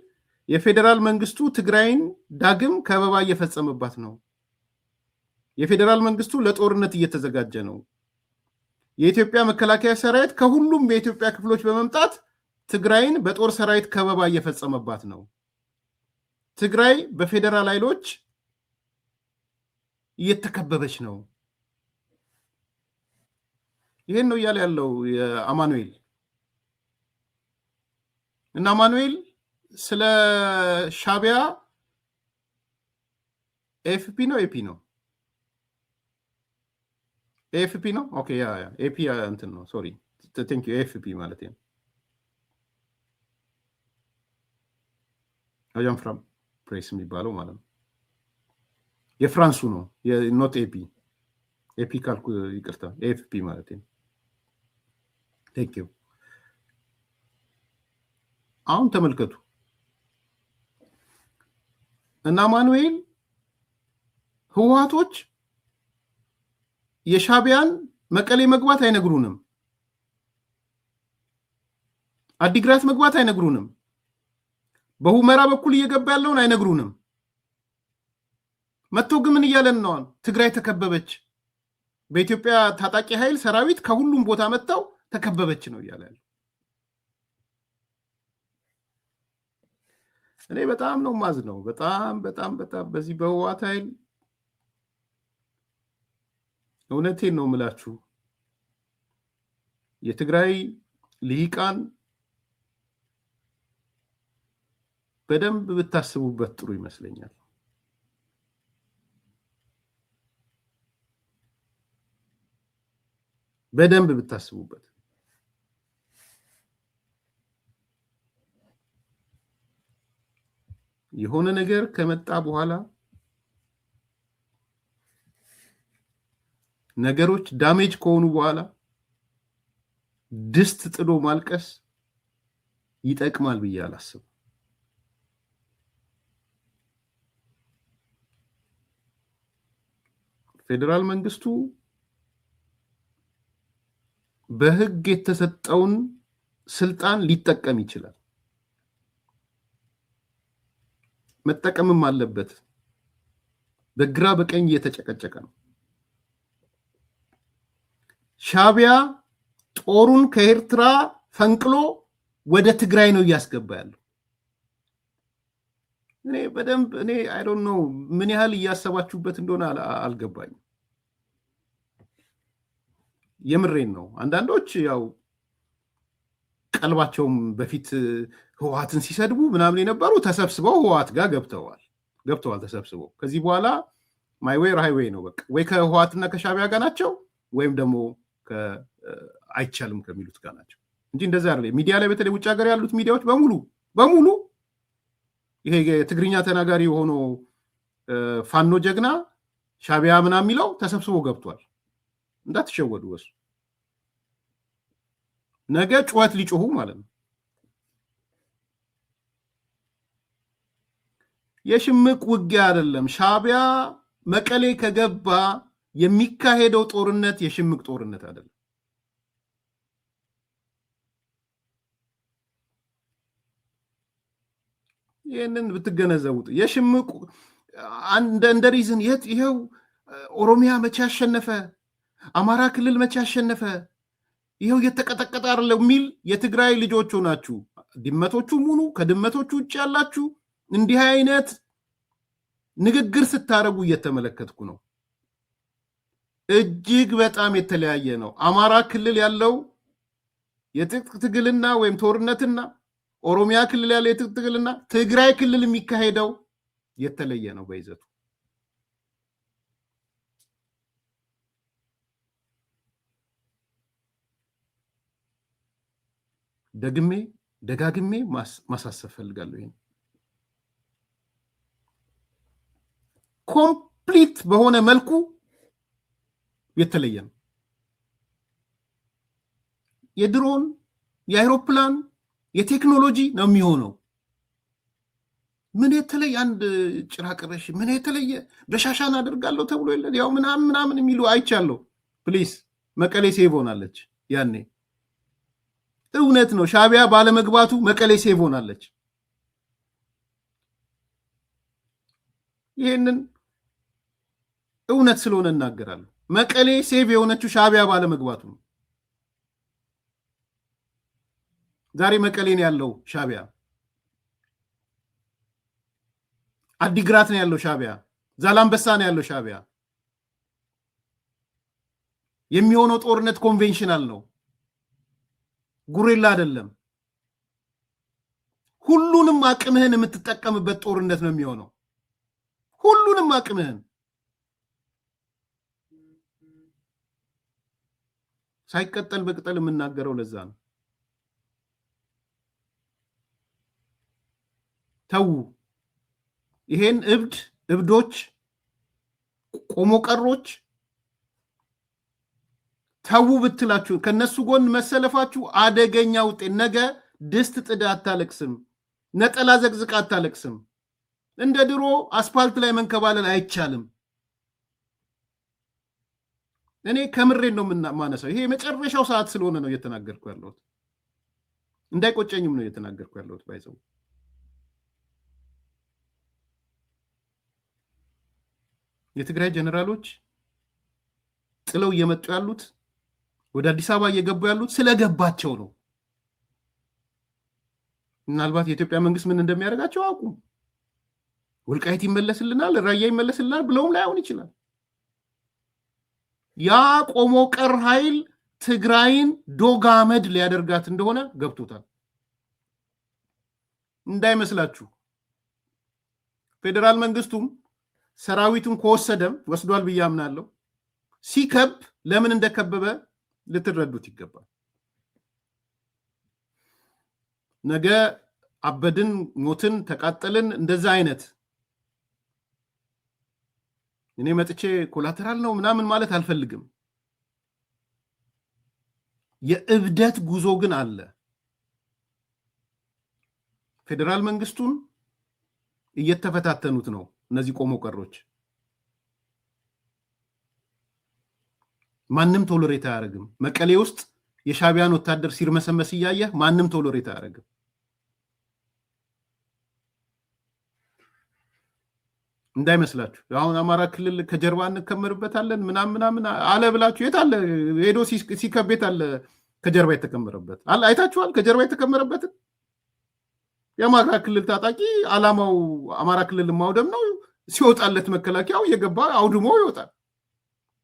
የፌዴራል መንግስቱ ትግራይን ዳግም ከበባ እየፈጸመባት ነው። የፌዴራል መንግስቱ ለጦርነት እየተዘጋጀ ነው። የኢትዮጵያ መከላከያ ሰራዊት ከሁሉም የኢትዮጵያ ክፍሎች በመምጣት ትግራይን በጦር ሰራዊት ከበባ እየፈጸመባት ነው። ትግራይ በፌዴራል ኃይሎች እየተከበበች ነው። ይሄን ነው እያለ ያለው የአማኑኤል እና አማኑኤል ስለ ሻቢያ ኤፍፒ ነው ኤፒ ነው ኤፍፒ ነው ኦኬ ያ ኤፒ እንትን ነው ሶሪ ቴንክ ዩ ኤፍፒ ማለት ነው አጃን ፍራም ፕሬስ የሚባለው ማለት ነው። የፍራንሱ ነው ኖት ኤፒ ኤፒ ካልኩ ይቅርታ ኤፍፒ ማለት ነው። ቴንክ ዩ። አሁን ተመልከቱ እና አማኑኤል ህወሓቶች የሻቢያን መቀሌ መግባት አይነግሩንም፣ አዲግራት መግባት አይነግሩንም፣ በሁመራ በኩል እየገባ ያለውን አይነግሩንም። መጥቶ ግን ምን እያለን ነው? ትግራይ ተከበበች፣ በኢትዮጵያ ታጣቂ ኃይል ሰራዊት ከሁሉም ቦታ መጥተው ተከበበች ነው እያለ ያለው። እኔ በጣም ነው ማዝነው፣ በጣም በጣም በጣም በዚህ በህወሓት ኃይል እውነቴን ነው የምላችሁ። የትግራይ ልሂቃን በደንብ ብታስቡበት ጥሩ ይመስለኛል። በደንብ ብታስቡበት። የሆነ ነገር ከመጣ በኋላ ነገሮች ዳሜጅ ከሆኑ በኋላ ድስት ጥዶ ማልቀስ ይጠቅማል ብዬ አላስብም። ፌዴራል መንግስቱ በህግ የተሰጠውን ስልጣን ሊጠቀም ይችላል፣ መጠቀምም አለበት። በግራ በቀኝ እየተጨቀጨቀ ነው። ሻቢያ ጦሩን ከኤርትራ ፈንቅሎ ወደ ትግራይ ነው እያስገባ ያለው። እኔ በደንብ አይ ዶንት ኖ ምን ያህል እያሰባችሁበት እንደሆነ አልገባኝም። የምሬን ነው። አንዳንዶች ያው ቀልባቸውም በፊት ህወሓትን ሲሰድቡ ምናምን የነበሩ ተሰብስበው ህወሓት ጋር ገብተዋል ተሰብስበው። ከዚህ በኋላ ማይ ዌይ ሃይዌይ ነው በቃ። ወይ ከህወሓትና ከሻቢያ ጋር ናቸው ወይም ደግሞ አይቻልም ከሚሉት ጋር ናቸው እንጂ እንደዛ አይደለም። ሚዲያ ላይ በተለይ ውጭ ሀገር ያሉት ሚዲያዎች በሙሉ ይሄ የትግርኛ ተናጋሪ ሆኖ ፋኖ ጀግና ሻቢያ ምናምን የሚለው ተሰብስቦ ገብቷል። እንዳትሸወዱ ወሱ ነገ ጩኸት ሊጮሁ ማለት ነው። የሽምቅ ውጊያ አይደለም። ሻቢያ መቀሌ ከገባ የሚካሄደው ጦርነት የሽምቅ ጦርነት አይደለም። ይህንን ብትገነዘቡት የሽምቅ እንደ ሪዝን ይኸው ኦሮሚያ መቼ አሸነፈ፣ አማራ ክልል መቼ አሸነፈ፣ ይኸው እየተቀጠቀጠ አይደለም የሚል የትግራይ ልጆች ሆናችሁ ድመቶቹም ሁኑ ከድመቶቹ ውጭ ያላችሁ እንዲህ አይነት ንግግር ስታረጉ እየተመለከትኩ ነው። እጅግ በጣም የተለያየ ነው። አማራ ክልል ያለው የትጥቅ ትግልና ወይም ጦርነትና ኦሮሚያ ክልል ያለው የትጥቅ ትግልና ትግራይ ክልል የሚካሄደው የተለየ ነው በይዘቱ። ደጋግሜ ማሳሰብ ፈልጋለሁ። ይሄን ኮምፕሊት በሆነ መልኩ የተለየ ነው። የድሮን የአይሮፕላን የቴክኖሎጂ ነው የሚሆነው። ምን የተለየ አንድ ጭራቅረሽ ምን የተለየ በሻሻን አደርጋለሁ ተብሎ የለ ያው ምናምን የሚሉ አይቻለሁ። ፕሊስ መቀሌ ሴቭ ሆናለች። ያኔ እውነት ነው። ሻቢያ ባለመግባቱ መቀሌ ሴቭ ሆናለች። ይህንን እውነት ስለሆነ እናገራለሁ። መቀሌ ሴቭ የሆነችው ሻቢያ ባለመግባቱ ነው። ዛሬ መቀሌ ነው ያለው ሻቢያ፣ አዲግራት ነው ያለው ሻቢያ፣ ዛላምበሳ ነው ያለው ሻቢያ። የሚሆነው ጦርነት ኮንቬንሽናል ነው፣ ጉሬላ አይደለም። ሁሉንም አቅምህን የምትጠቀምበት ጦርነት ነው የሚሆነው። ሁሉንም አቅምህን ሳይቀጠል በቅጠል የምናገረው ለዛ ነው። ተው ይሄን እብዶች ቆሞ ቀሮች ተው ብትላችሁ ከነሱ ጎን መሰለፋችሁ አደገኛ ውጤት። ነገ ድስት ጥዳ አታለቅስም፣ ነጠላ ዘቅዝቃ አታለቅስም። እንደ ድሮ አስፓልት ላይ መንከባለል አይቻልም። እኔ ከምሬን ነው ማነሳው። ይሄ የመጨረሻው ሰዓት ስለሆነ ነው እየተናገርኩ ያለሁት። እንዳይቆጨኝም ነው እየተናገርኩ ያለሁት። ባይዘው የትግራይ ጀነራሎች ጥለው እየመጡ ያሉት ወደ አዲስ አበባ እየገቡ ያሉት ስለገባቸው ነው። ምናልባት የኢትዮጵያ መንግስት ምን እንደሚያደርጋቸው አውቁም። ወልቃይት ይመለስልናል፣ ራያ ይመለስልናል ብለውም ላይሆን ይችላል። ያ ቆሞ ቀር ኃይል ትግራይን ዶጋመድ ሊያደርጋት እንደሆነ ገብቶታል። እንዳይመስላችሁ ፌዴራል መንግስቱም ሰራዊቱን ከወሰደም ወስዷል ብዬ አምናለሁ። ሲከብ ለምን እንደከበበ ልትረዱት ይገባል። ነገ አበድን፣ ሞትን፣ ተቃጠልን እንደዛ አይነት እኔ መጥቼ ኮላተራል ነው ምናምን ማለት አልፈልግም። የእብደት ጉዞ ግን አለ። ፌዴራል መንግስቱን እየተፈታተኑት ነው እነዚህ ቆሞ ቀሮች። ማንም ቶሎሬት አያደርግም። መቀሌ ውስጥ የሻቢያን ወታደር ሲርመሰመስ እያየ ማንም ቶሎሬት አያደርግም። እንዳይመስላችሁ አሁን አማራ ክልል ከጀርባ እንከመርበታለን ምናምን አለ ብላችሁ የት አለ ሄዶ ሲከቤት አለ ከጀርባ የተከመረበት አለ። አይታችኋል? ከጀርባ የተከመረበት የአማራ ክልል ታጣቂ አላማው አማራ ክልል ማውደም ነው። ሲወጣለት መከላከያው የገባ አውድሞ ይወጣል።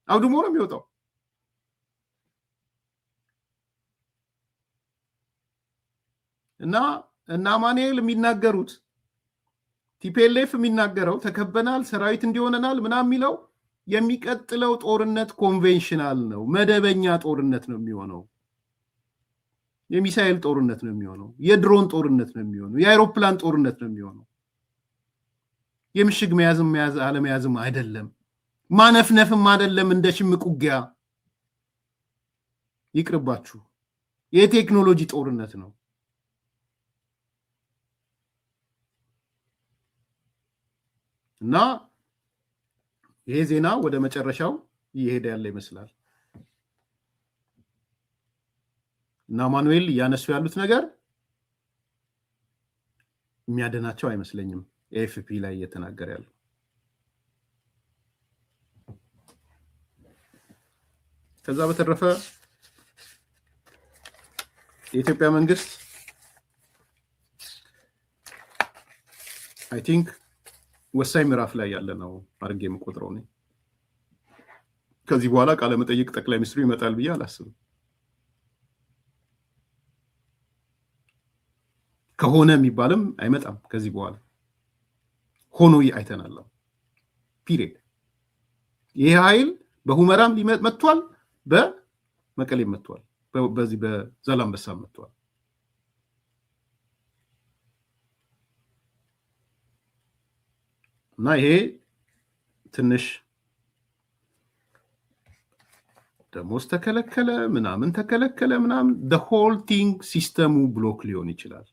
አውድሞ ነው የሚወጣው። እና ማኑኤል የሚናገሩት ቲፒኤልኤፍ የሚናገረው ተከበናል፣ ሰራዊት እንዲሆነናል ምናምን የሚለው የሚቀጥለው ጦርነት ኮንቬንሽናል ነው፣ መደበኛ ጦርነት ነው የሚሆነው። የሚሳኤል ጦርነት ነው የሚሆነው፣ የድሮን ጦርነት ነው የሚሆነው፣ የአይሮፕላን ጦርነት ነው የሚሆነው። የምሽግ መያዝም አለመያዝም አይደለም፣ ማነፍነፍም አይደለም። እንደ ሽምቅ ውጊያ ይቅርባችሁ፣ የቴክኖሎጂ ጦርነት ነው። እና ይሄ ዜና ወደ መጨረሻው እየሄደ ያለ ይመስላል። እና ማኑኤል እያነሱ ያሉት ነገር የሚያደናቸው አይመስለኝም። ኤኤፍፒ ላይ እየተናገረ ያለው ከዛ በተረፈ የኢትዮጵያ መንግስት አይ ቲንክ ወሳኝ ምዕራፍ ላይ ያለ ነው አድርጌ የምቆጥረው ነኝ። ከዚህ በኋላ ቃለ መጠይቅ ጠቅላይ ሚኒስትሩ ይመጣል ብዬ አላስብም። ከሆነ የሚባልም አይመጣም ከዚህ በኋላ ሆኖ አይተናል። ፒሪየድ። ይሄ ኃይል በሁመራም መጥቷል፣ በመቀሌም መጥቷል፣ በዚህ በዛላምበሳም መጥቷል። እና ይሄ ትንሽ ደሞዝ ተከለከለ ምናምን ተከለከለ ምናምን the whole thing ሲስተሙ ብሎክ ሊሆን ይችላል።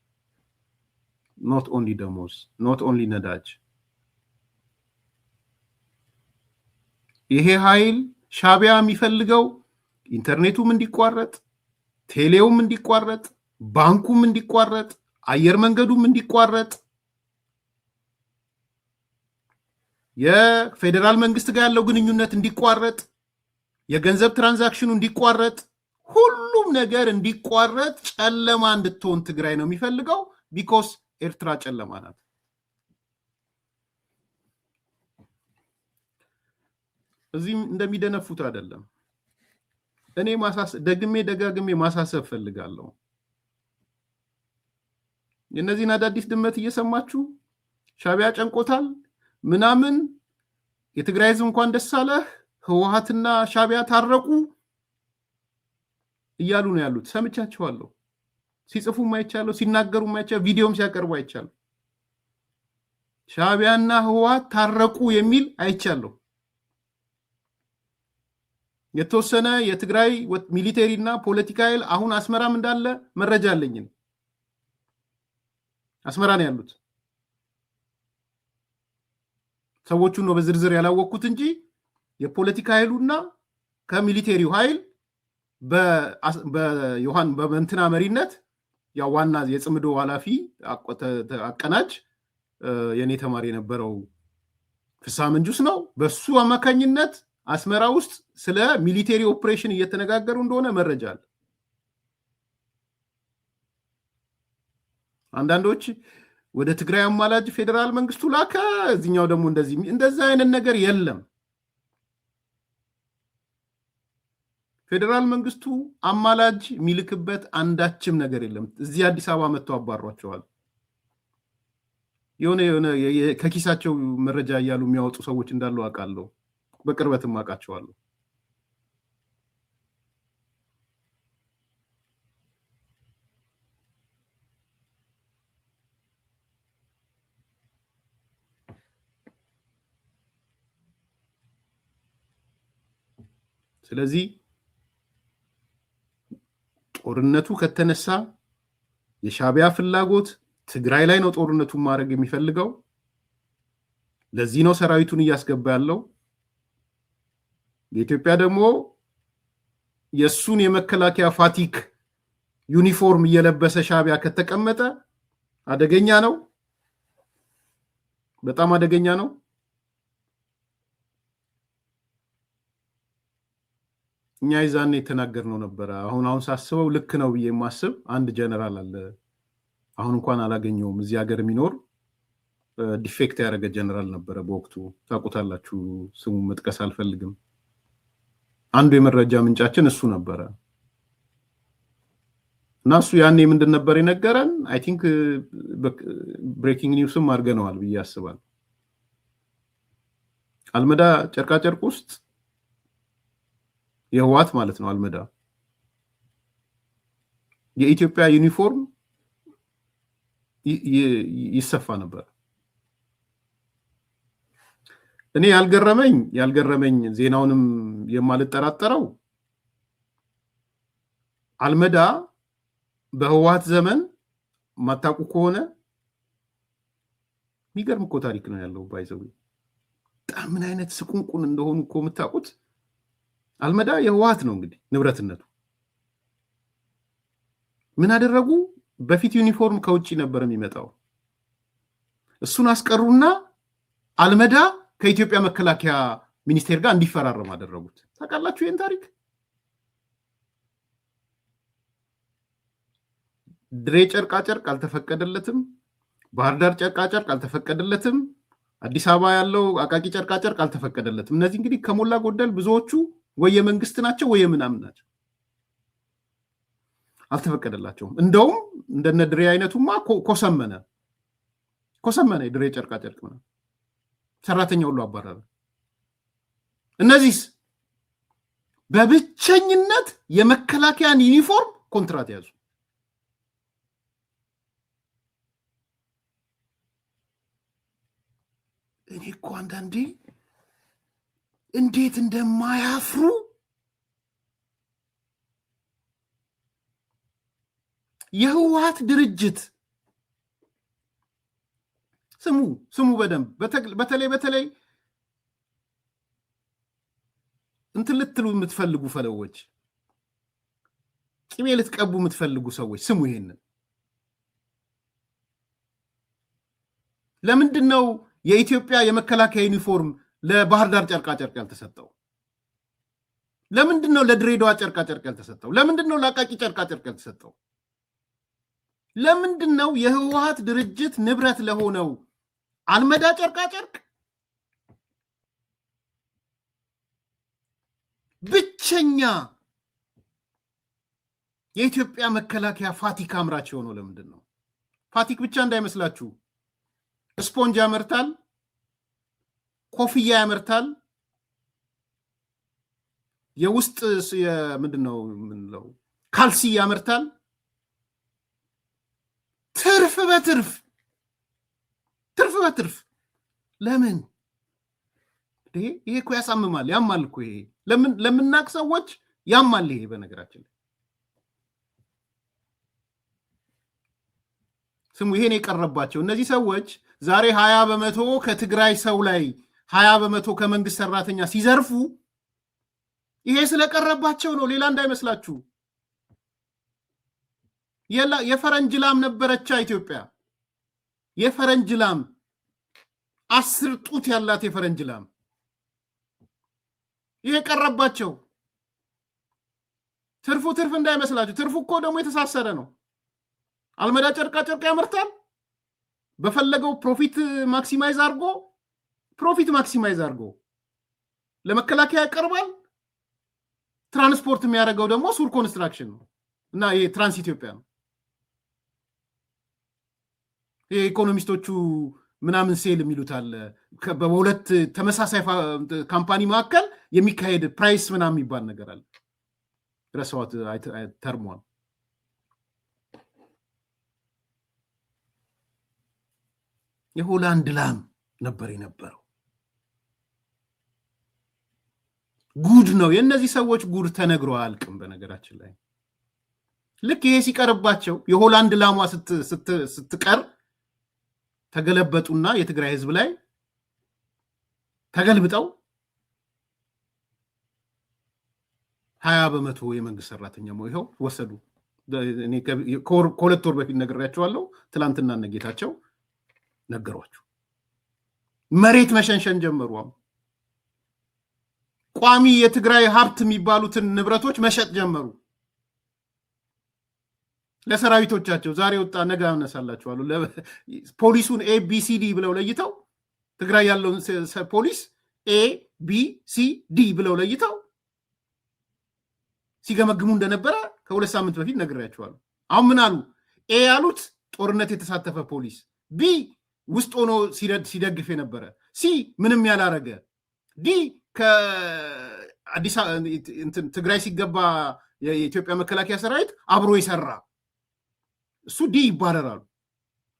not only ደሞዝ not only ነዳጅ። ይሄ ኃይል ሻቢያ የሚፈልገው ኢንተርኔቱም እንዲቋረጥ፣ ቴሌውም እንዲቋረጥ፣ ባንኩም እንዲቋረጥ፣ አየር መንገዱም እንዲቋረጥ፣ የፌደራል መንግስት ጋር ያለው ግንኙነት እንዲቋረጥ፣ የገንዘብ ትራንዛክሽኑ እንዲቋረጥ፣ ሁሉም ነገር እንዲቋረጥ፣ ጨለማ እንድትሆን ትግራይ ነው የሚፈልገው። ቢኮዝ ኤርትራ ጨለማ ናት። እዚህም እንደሚደነፉት አይደለም። እኔ ደጋግሜ ማሳሰብ ፈልጋለሁ። የነዚህን አዳዲስ ድመት እየሰማችሁ ሻቢያ ጨንቆታል ምናምን፣ የትግራይ ህዝብ እንኳን ደስ አለህ፣ ህወሓትና ሻቢያ ታረቁ እያሉ ነው ያሉት። ሰምቻቸዋለሁ። ሲጽፉም አይቻለሁ፣ ሲናገሩም አይቻለሁ፣ ቪዲዮም ሲያቀርቡ አይቻለሁ። ሻቢያና ህወሓት ታረቁ የሚል አይቻለሁ። የተወሰነ የትግራይ ሚሊቴሪ እና ፖለቲካ ኃይል አሁን አስመራም እንዳለ መረጃ አለኝ። አስመራ ነው ያሉት። ሰዎቹን ነው በዝርዝር ያላወቅኩት እንጂ የፖለቲካ ኃይሉና ከሚሊቴሪው ኃይል በዮሐን በመንትና መሪነት ያው ዋና የጽምዶ ኃላፊ አቀናጅ የኔ ተማሪ የነበረው ፍስሐ መንጁስ ነው። በሱ አማካኝነት አስመራ ውስጥ ስለ ሚሊቴሪ ኦፕሬሽን እየተነጋገሩ እንደሆነ መረጃ አለ። አንዳንዶች ወደ ትግራይ አማላጅ ፌደራል መንግስቱ ላከ፣ እዚህኛው ደግሞ እንደዛ አይነት ነገር የለም። ፌደራል መንግስቱ አማላጅ የሚልክበት አንዳችም ነገር የለም። እዚህ አዲስ አበባ መጥተው አባሯቸዋል። የሆነ ከኪሳቸው መረጃ እያሉ የሚያወጡ ሰዎች እንዳሉ አውቃለሁ። በቅርበትም አውቃቸዋለሁ። ስለዚህ ጦርነቱ ከተነሳ የሻቢያ ፍላጎት ትግራይ ላይ ነው ጦርነቱን ማድረግ የሚፈልገው። ለዚህ ነው ሰራዊቱን እያስገባ ያለው። የኢትዮጵያ ደግሞ የሱን የመከላከያ ፋቲክ ዩኒፎርም እየለበሰ ሻቢያ ከተቀመጠ አደገኛ ነው፣ በጣም አደገኛ ነው። እኛ ይዛኔ የተናገርነው ነበር። አሁን ሳስበው ልክ ነው ብዬ የማስብ አንድ ጀነራል አለ። አሁን እንኳን አላገኘውም። እዚህ ሀገር የሚኖር ዲፌክት ያደረገ ጀነራል ነበረ በወቅቱ። ታውቁታላችሁ፣ ስሙ መጥቀስ አልፈልግም። አንዱ የመረጃ ምንጫችን እሱ ነበረ እና እሱ ያኔ ምንድን ነበር የነገረን? አይ ቲንክ ብሬኪንግ ኒውስም አድርገነዋል ብዬ አስባለሁ። አልመዳ ጨርቃጨርቅ ውስጥ የህዋት ማለት ነው አልመዳ የኢትዮጵያ ዩኒፎርም ይሰፋ ነበር። እኔ ያልገረመኝ ዜናውንም የማልጠራጠረው አልመዳ በህዋት ዘመን ማታቁ ከሆነ የሚገርም እኮ ታሪክ ነው ያለው። ባይዘው በጣም ምን አይነት ስቁንቁን እንደሆኑ እኮ የምታውቁት። አልመዳ የህዋት ነው እንግዲህ ንብረትነቱ። ምን አደረጉ? በፊት ዩኒፎርም ከውጪ ነበር የሚመጣው። እሱን አስቀሩና አልመዳ ከኢትዮጵያ መከላከያ ሚኒስቴር ጋር እንዲፈራረም አደረጉት። ታውቃላችሁ ይሄን ታሪክ? ድሬ ጨርቃጨርቅ አልተፈቀደለትም። ባህር ዳር ጨርቃጨርቅ አልተፈቀደለትም። አዲስ አበባ ያለው አቃቂ ጨርቃጨርቅ አልተፈቀደለትም። እነዚህ እንግዲህ ከሞላ ጎደል ብዙዎቹ ወይ የመንግስት ናቸው ወይ የምናምን ናቸው። አልተፈቀደላቸውም። እንደውም እንደነ ድሬ አይነቱማ ኮሰመነ የድሬ ጨርቃጨርቅ ነው። ሰራተኛ ሁሉ አባረረ። እነዚህስ በብቸኝነት የመከላከያን ዩኒፎርም ኮንትራት ያዙ። እኔ እኮ አንዳንዴ እንዴት እንደማያፍሩ የህወሓት ድርጅት ስሙ በደንብ በተለይ እንትን ልትሉ የምትፈልጉ ፈለዎች፣ ቅቤ ልትቀቡ የምትፈልጉ ሰዎች ስሙ ይሄንን። ለምንድን ነው የኢትዮጵያ የመከላከያ ዩኒፎርም ለባህር ዳር ጨርቃጨርቅ ያልተሰጠው? ለምንድን ነው ለድሬዳዋ ጨርቃጨርቅ ያልተሰጠው? ለምንድን ነው ለአቃቂ ጨርቃጨርቅ ያልተሰጠው? ለምንድን ነው የህወሓት ድርጅት ንብረት ለሆነው አልመዳ ጨርቃጨርቅ ብቸኛ የኢትዮጵያ መከላከያ ፋቲክ አምራች የሆነው? ለምንድን ነው? ፋቲክ ብቻ እንዳይመስላችሁ፣ ስፖንጅ ያመርታል፣ ኮፍያ ያመርታል፣ የውስጥ ምንድነው የምንለው ካልሲ ያመርታል። ትርፍ በትርፍ ለምን? ይሄ እኮ ያሳምማል፣ ያማል እኮ ይሄ ለምናቅ ሰዎች ያማል ይሄ። በነገራችን ላይ ስሙ፣ ይሄን የቀረባቸው እነዚህ ሰዎች ዛሬ 20% ከትግራይ ሰው ላይ 20% ከመንግስት ሰራተኛ ሲዘርፉ ይሄ ስለቀረባቸው ነው፣ ሌላ እንዳይመስላችሁ። የፈረንጅ ላም ነበረቻ ኢትዮጵያ። የፈረንጅ ላም 10 ጡት ያላት የፈረንጅ ላም። ይሄ ቀረባቸው። ትርፉ እንዳይመስላችሁ። ትርፉ እኮ ደግሞ የተሳሰረ ነው። አልመዳ ጨርቃጨርቅ ያመርታል። በፈለገው ፕሮፊት ማክሲማይዝ አድርጎ ለመከላከያ ያቀርባል። ትራንስፖርት የሚያደርገው ደግሞ ሱር ኮንስትራክሽን ነው እና ይሄ ትራንስ ኢትዮጵያ ነው። ይሄ ኢኮኖሚስቶቹ ምናምን ሴል የሚሉት አለ። በሁለት ተመሳሳይ ካምፓኒ መካከል የሚካሄድ ፕራይስ ምናምን የሚባል ነገር አለ። ረሳዋት ተርሟል። የሆላንድ ላም ነበር የነበረው። ጉድ ነው የእነዚህ ሰዎች ጉድ ተነግሮ አያልቅም። በነገራችን ላይ ልክ ይሄ ሲቀርባቸው የሆላንድ ላሟ ስትቀር ተገለበጡና የትግራይ ህዝብ ላይ ተገልብጠው 20% የመንግስት ሰራተኛ ይኸው ወሰዱ። ከሁለት ወር በፊት ነግሬያቸዋለሁ። ትላንትና እነጌታቸው ነገሯቸው። መሬት መሸንሸን ጀመሩ። ቋሚ የትግራይ ሀብት የሚባሉትን ንብረቶች መሸጥ ጀመሩ ለሰራዊቶቻቸው። ዛሬ ወጣ ነገ አነሳላችኋለሁ። ፖሊሱን ኤቢሲዲ ብለው ለይተው ትግራይ ያለውን ፖሊስ ኤቢሲዲ ብለው ለይተው ሲገመግሙ እንደነበረ ከ2 ሳምንት በፊት ነግሬያችኋለሁ። አሁን ምን አሉ? ኤ ያሉት ጦርነት የተሳተፈ ፖሊስ፣ ቢ ውስጥ ሆኖ ሲደግፍ የነበረ፣ ሲ ምንም ያላረገ፣ ዲ ከአዲስ ትግራይ ሲገባ የኢትዮጵያ መከላከያ ሰራዊት አብሮ የሰራ እሱ ዲ ይባረራሉ።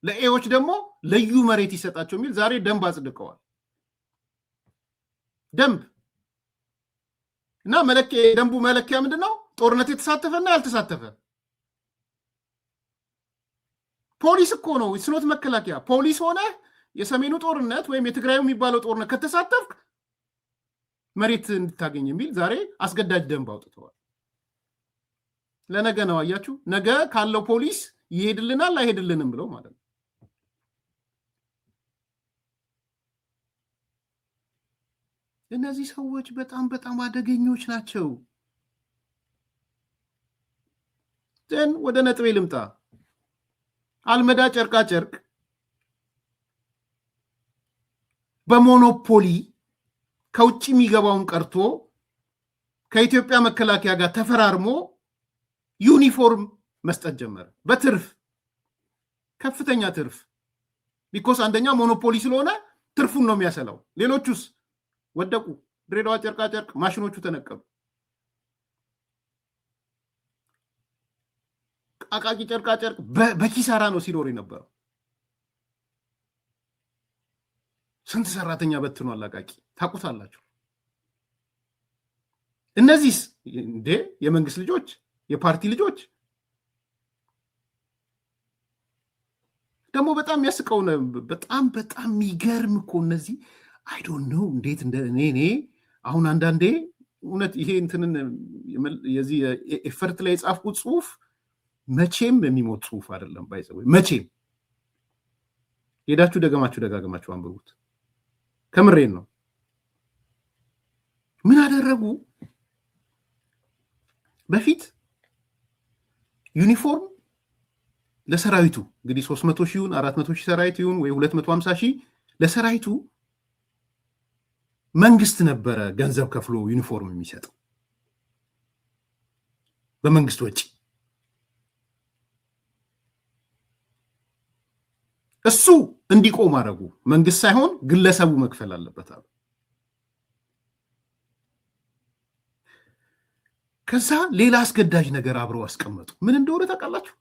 ለኤዎች ደግሞ ልዩ መሬት ይሰጣቸው የሚል ዛሬ ደንብ አጽድቀዋል። ደንብ እና ደንቡ መለኪያ ምንድነው? ጦርነት የተሳተፈና ያልተሳተፈ ፖሊስ እኮ ነው። ስኖት መከላከያ ፖሊስ ሆነ የሰሜኑ ጦርነት ወይም የትግራዩ የሚባለው ጦርነት ከተሳተፍክ መሬት እንድታገኝ የሚል ዛሬ አስገዳጅ ደንብ አውጥተዋል። ለነገ ነው። አያችሁ፣ ነገ ካለው ፖሊስ ይሄድልናል አይሄድልንም ብለው ማለት ነው። እነዚህ ሰዎች በጣም በጣም አደገኞች ናቸው። ግን ወደ ነጥቤ ልምጣ። አልመዳ ጨርቃ ጨርቅ በሞኖፖሊ ከውጭ የሚገባውን ቀርቶ ከኢትዮጵያ መከላከያ ጋር ተፈራርሞ ዩኒፎርም መስጠት ጀመረ። በትርፍ ከፍተኛ ትርፍ። ቢኮስ አንደኛ ሞኖፖሊ ስለሆነ ትርፉን ነው የሚያሰላው። ሌሎቹስ ወደቁ። ድሬዳዋ ጨርቃ ጨርቅ ማሽኖቹ ተነቀሉ። አቃቂ ጨርቃ ጨርቅ በኪሳራ ነው ሲኖር የነበረው። ስንት ሰራተኛ በትኗል አቃቂ፣ ታውቁታላችሁ። እነዚህስ እንዴ የመንግስት ልጆች፣ የፓርቲ ልጆች ደግሞ በጣም የሚያስቀው በጣም በጣም የሚገርም እኮ እነዚህ አይ ዶንት ኖ እንዴት እኔ አሁን አንዳንዴ እውነት ይሄ እንትንን የዚህ ኤፈርት ላይ የጻፍኩት ጽሁፍ መቼም የሚሞት ጽሁፍ አይደለም። ባይዘው መቼም ሄዳችሁ ደጋግማችሁ አንብቡት። ከምሬን ነው። ምን አደረጉ? በፊት ዩኒፎርም ለሰራዊቱ እንግዲህ 300 ሺህ 400 ሺህ ሰራዊት ይሁን ወይ 250 ሺህ ለሰራዊቱ መንግስት ነበረ ገንዘብ ከፍሎ ዩኒፎርም የሚሰጠው በመንግስት ወጪ። እሱ እንዲቆም አደረጉ። መንግስት ሳይሆን ግለሰቡ መክፈል አለበት አሉ። ከዛ ሌላ አስገዳጅ ነገር አብረው አስቀመጡ። ምን እንደሆነ ታውቃላችሁ?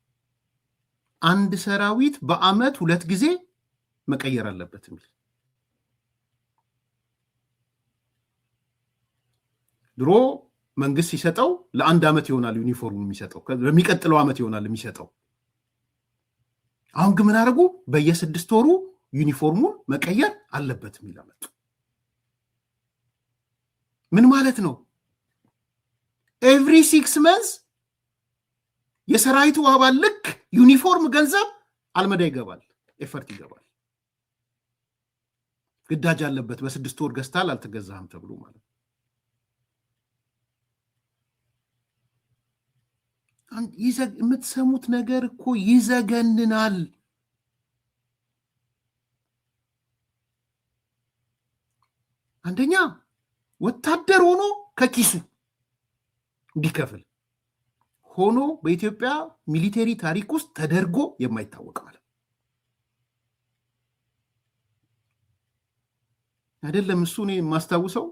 አንድ ሰራዊት በአመት 2 ጊዜ መቀየር አለበት የሚል። ድሮ መንግስት ሲሰጠው ለ1 አመት ይሆናል ዩኒፎርም የሚሰጠው፣ በሚቀጥለው አመት ይሆናል የሚሰጠው። አሁን ግን ምን አደረጉ? በየ6 ወሩ ዩኒፎርሙን መቀየር አለበት የሚል አመጡ። ምን ማለት ነው? ኤቭሪ 6 መንዝ የሰራዊቱ አባል ልክ ዩኒፎርም ገንዘብ አልመዳ ይገባል፣ ኤፈርት ይገባል። ግዳጅ አለበት። በ6 ወር ገዝታል አልተገዛህም ተብሎ ማለት ነው። የምትሰሙት ነገር እኮ ይዘገንናል። አንደኛ ወታደር ሆኖ ከኪሱ እንዲከፍል ሆኖ በኢትዮጵያ ሚሊቴሪ ታሪክ ውስጥ ተደርጎ የማይታወቅ ማለት አይደለም። እሱ እኔ የማስታውሰው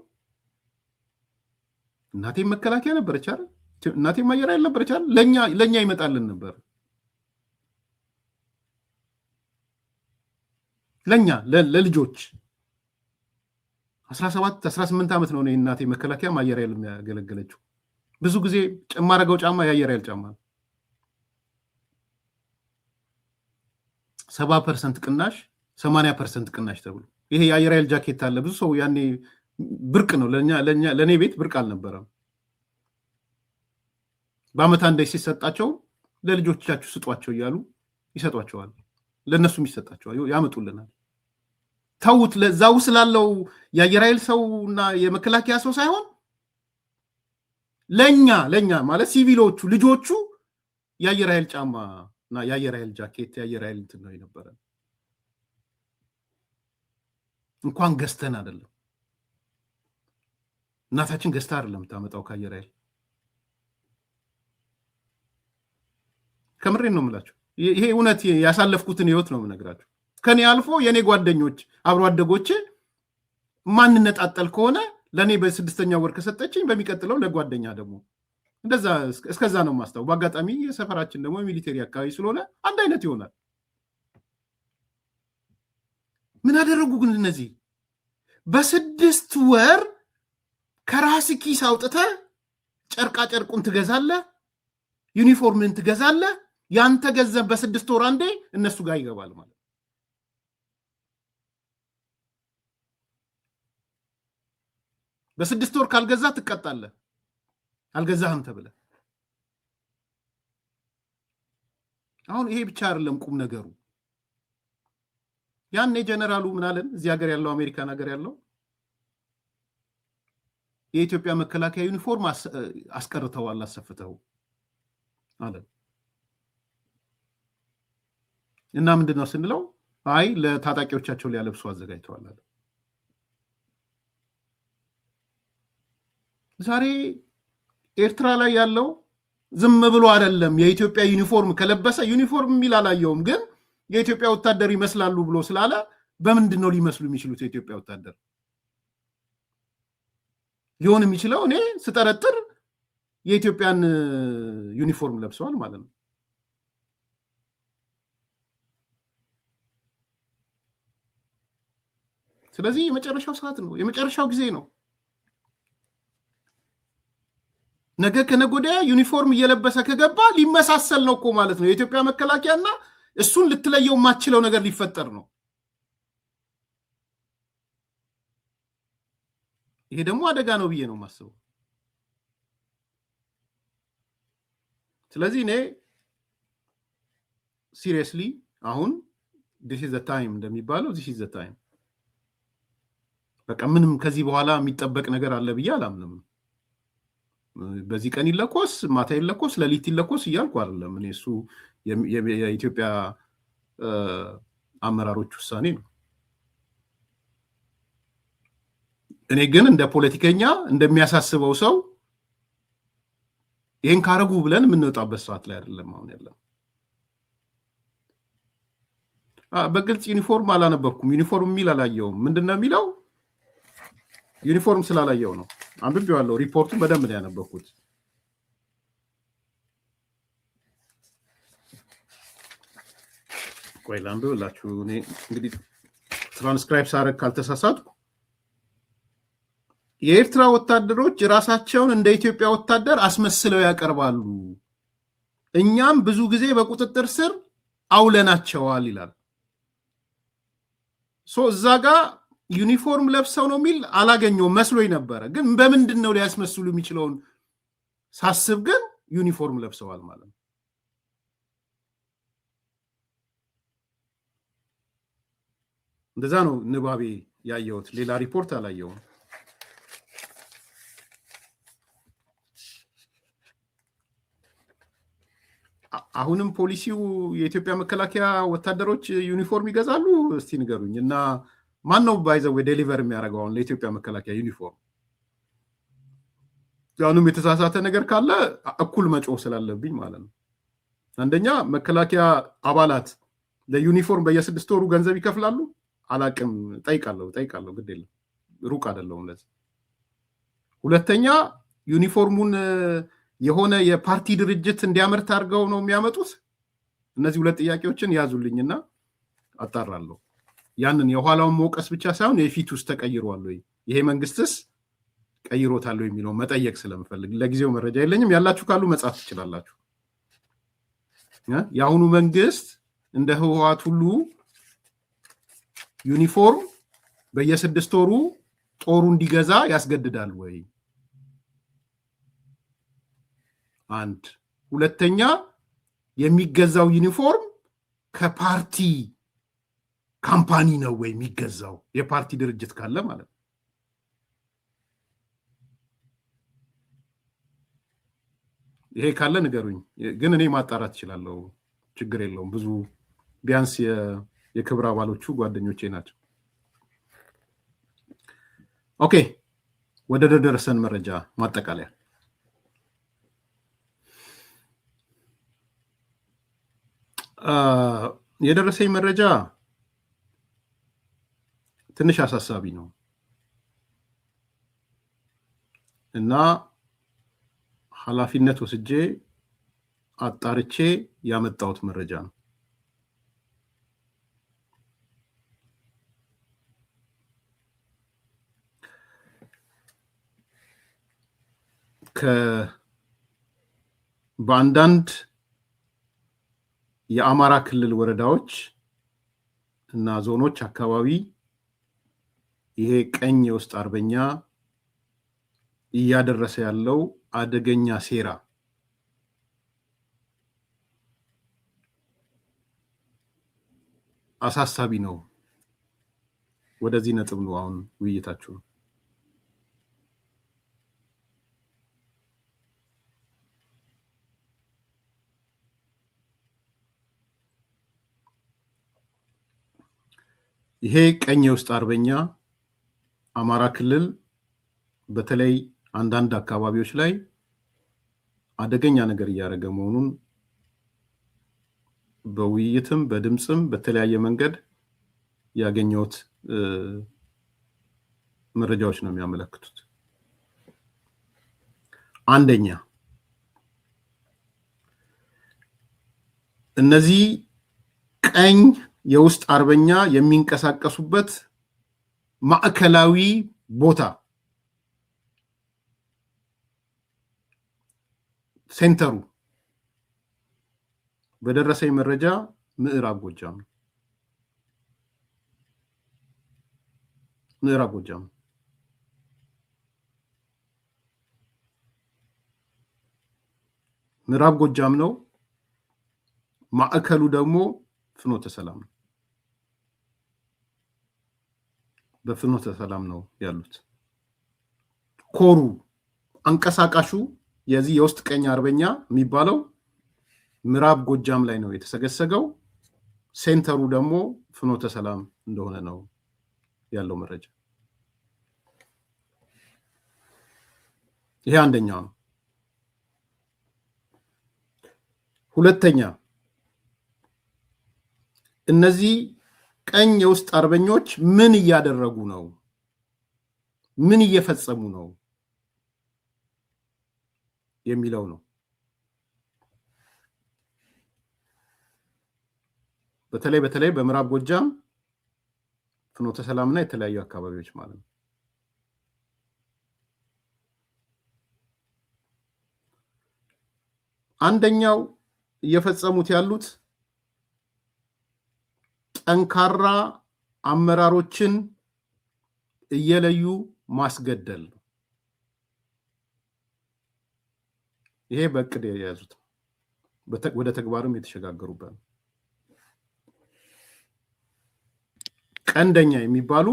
እናቴ መከላከያ ነበረች አይደል? እናቴ ማየራ ያልነበረች አይደል? ለኛ ይመጣልን ነበር። ለኛ ለልጆች 17 18 ዓመት ነው እናቴ መከላከያ ማየራ የሚያገለግለችው። ብዙ ጊዜ ጨማረገው ጫማ ያየር ያል ጫማ 70% ቅናሽ 80% ቅናሽ ተብሎ ይሄ ያየር ያል ጃኬት አለ። ብዙ ሰው ያኔ ብርቅ ነው፣ ለኔ ቤት ብርቅ አልነበረም። በአመት አንዴ ሲሰጣቸው ለልጆቻችሁ ስጧቸው እያሉ ይሰጧቸዋል። ለነሱም ይሰጣቸዋል፣ ያመጡልናል። ተውት። ለዛው ስላለው ያየር ኃይል ሰውና የመከላከያ ሰው ሳይሆን ለኛ ማለት ሲቪሎቹ ልጆቹ የአየር ኃይል ጫማና የአየር ኃይል ጃኬት የአየር ኃይል እንትን ነው የነበረ እንኳን ገዝተን አይደለም እናታችን ገዝታ አይደለም ታመጣው ከአየር ኃይል ከምሬን ነው የምላችሁ ይሄ እውነት ያሳለፍኩትን ህይወት ነው የምነግራችሁ ከኔ አልፎ የኔ ጓደኞች አብሮ አደጎቼ ማንነጣጠል ከሆነ ለኔ በስድስተኛ ወር ከሰጠችኝ በሚቀጥለው ለጓደኛ ደግሞ እንደዛ እስከዛ ነው ማስተው በአጋጣሚ የሰፈራችን ደግሞ ሚሊተሪ አካባቢ ስለሆነ አንድ አይነት ይሆናል ምን አደረጉ ግን እነዚህ በስድስት ወር ከራስ ኪስ አውጥተህ ጨርቃ ጨርቁን ትገዛለህ ዩኒፎርምን ትገዛለህ ያንተ ገንዘብ በስድስት ወር አንዴ እነሱ ጋር ይገባል ማለት በስድስት ወር ካልገዛ ትቀጣለህ አልገዛህም ተብለ አሁን ይሄ ብቻ አይደለም ቁም ነገሩ ያኔ ጀነራሉ ምን አለን እዚህ ሀገር ያለው አሜሪካን ሀገር ያለው የኢትዮጵያ መከላከያ ዩኒፎርም አስቀርተዋል አሰፍተው አለ እና ምንድነው ስንለው አይ ለታጣቂዎቻቸው ሊያለብሱ አዘጋጅተዋል አለ ዛሬ ኤርትራ ላይ ያለው ዝም ብሎ አይደለም የኢትዮጵያ ዩኒፎርም ከለበሰ ዩኒፎርም ሚል አላየውም ግን የኢትዮጵያ ወታደር ይመስላሉ ብሎ ስላለ በምንድነው ሊመስሉ የሚችሉት የኢትዮጵያ ወታደር ሊሆን የሚችለው እኔ ስጠረጥር የኢትዮጵያን ዩኒፎርም ለብሰዋል ማለት ነው ስለዚህ የመጨረሻው ሰዓት ነው የመጨረሻው ጊዜ ነው ነገ ከነጎዲያ ዩኒፎርም እየለበሰ ከገባ ሊመሳሰል ነው እኮ ማለት ነው የኢትዮጵያ መከላከያና እሱን ልትለየው ማችለው ነገር ሊፈጠር ነው ይሄ ደግሞ አደጋ ነው ብዬ ነው ማስበው ስለዚህ እኔ seriously አሁን this is the time እንደሚባለው this is the time በቃ ምንም ከዚህ በኋላ የሚጠበቅ ነገር አለ ብዬ አላምንም በዚህ ቀን ይለኮስ ማታ ይለኮስ ለሊት ይለኮስ ይያልኩ አይደለም እኔ እሱ የኢትዮጵያ አመራሮች ውሳኔ ነው እኔ ግን እንደ ፖለቲከኛ እንደሚያሳስበው ሰው ይሄን ካረጉ ብለን የምንወጣበት ሰዓት ላይ አይደለም አሁን ያለው በግልጽ ዩኒፎርም አላነበብኩም ዩኒፎርም ሚል አላየውም ምንድነው የሚለው ዩኒፎርም ስላላየው ነው አንብቤዋለሁ ሪፖርቱን በደንብ ነው ያነበብኩት ቆይ ላንብብላችሁ እኔ እንግዲህ ትራንስክራይብ ሳረግ ካልተሳሳትኩ የኤርትራ ወታደሮች ራሳቸውን እንደ ኢትዮጵያ ወታደር አስመስለው ያቀርባሉ እኛም ብዙ ጊዜ በቁጥጥር ስር አውለናቸዋል ይላል እዛ ጋር ዩኒፎርም ለብሰው ነው የሚል አላገኘው መስሎኝ ነበረ ግን በምንድነው ሊያስመስሉ የሚችለውን ሳስብ ግን ዩኒፎርም ለብሰዋል ማለት ነው እንደዛ ነው ንባቤ ያየሁት ሌላ ሪፖርት አላየሁም አሁንም ፖሊሲው የኢትዮጵያ መከላከያ ወታደሮች ዩኒፎርም ይገዛሉ እስቲ ንገሩኝ እና ማን ነው ባይዘው ዴሊቨር የሚያደርገው ለኢትዮጵያ መከላከያ ዩኒፎርም ያኑም የተሳሳተ ነገር ካለ እኩል መጮህ ስላለብኝ ማለት ነው አንደኛ መከላከያ አባላት ለዩኒፎርም በየስድስት ወሩ ገንዘብ ይከፍላሉ አላቅም ጠይቃለሁ ግድ የለም ሩቅ አይደለም ለዚህ ሁለተኛ ዩኒፎርሙን የሆነ የፓርቲ ድርጅት እንዲያመርት አድርገው ነው የሚያመጡት እነዚህ ሁለት ጥያቄዎችን ያዙልኝና አጣራለሁ ያንን የኋላውን መውቀስ ብቻ ሳይሆን የፊቱስ ተቀይሯል ወይ ይሄ መንግስትስ ቀይሮታል ወይ የሚለው መጠየቅ ስለምፈልግ ለጊዜው መረጃ የለኝም ያላችሁ ካሉ መጻፍ ትችላላችሁ ያሁኑ መንግስት እንደ ህወሓት ሁሉ ዩኒፎርም በየስድስት ወሩ ጦሩ እንዲገዛ ያስገድዳል ወይ አንድ ሁለተኛ የሚገዛው ዩኒፎርም ከፓርቲ ካምፓኒ ነው ወይ የሚገዛው የፓርቲ ድርጅት ካለ ማለት ይሄ ካለ ንገሩኝ። ግን እኔ ማጣራት እችላለሁ፣ ችግር የለውም። ብዙ ቢያንስ የክብር አባሎቹ ጓደኞቼ ናቸው። ኦኬ፣ ወደ ደረሰን መረጃ ማጠቃለያ የደረሰኝ መረጃ ትንሽ አሳሳቢ ነው እና ኃላፊነት ወስጄ አጣርቼ ያመጣሁት መረጃ ነው። በአንዳንድ የአማራ ክልል ወረዳዎች እና ዞኖች አካባቢ ይሄ ቀኝ የውስጥ አርበኛ እያደረሰ ያለው አደገኛ ሴራ አሳሳቢ ነው። ወደዚህ ነጥብ ነው አሁን ውይይታችሁ። ይሄ ቀኝ የውስጥ አርበኛ አማራ ክልል በተለይ አንዳንድ አካባቢዎች ላይ አደገኛ ነገር እያደረገ መሆኑን በውይይትም በድምጽም በተለያየ መንገድ ያገኘሁት መረጃዎች ነው የሚያመለክቱት። አንደኛ፣ እነዚህ ቀኝ የውስጥ አርበኛ የሚንቀሳቀሱበት ማዕከላዊ ቦታ ሴንተሩ በደረሰኝ መረጃ ምዕራብ ጎጃም ነው። ምዕራብ ጎጃም ምዕራብ ጎጃም ነው። ማዕከሉ ደግሞ ፍኖተ ሰላም ነው። በፍኖተ ሰላም ነው ያሉት። ኮሩ አንቀሳቃሹ የዚህ የውስጥ ቀኝ አርበኛ የሚባለው ምዕራብ ጎጃም ላይ ነው የተሰገሰገው። ሴንተሩ ደግሞ ፍኖተ ሰላም እንደሆነ ነው ያለው መረጃ። ይሄ አንደኛው ነው። ሁለተኛ፣ እነዚህ ቀኝ የውስጥ አርበኞች ምን እያደረጉ ነው? ምን እየፈጸሙ ነው የሚለው ነው። በተለይ በምዕራብ ጎጃም ፍኖተ ሰላምና የተለያዩ አካባቢዎች ማለት ነው። አንደኛው እየፈጸሙት ያሉት ጠንካራ አመራሮችን እየለዩ ማስገደል ነው። ይሄ በእቅድ የያዙት ወደ ተግባርም የተሸጋገሩበት ነው። ቀንደኛ የሚባሉ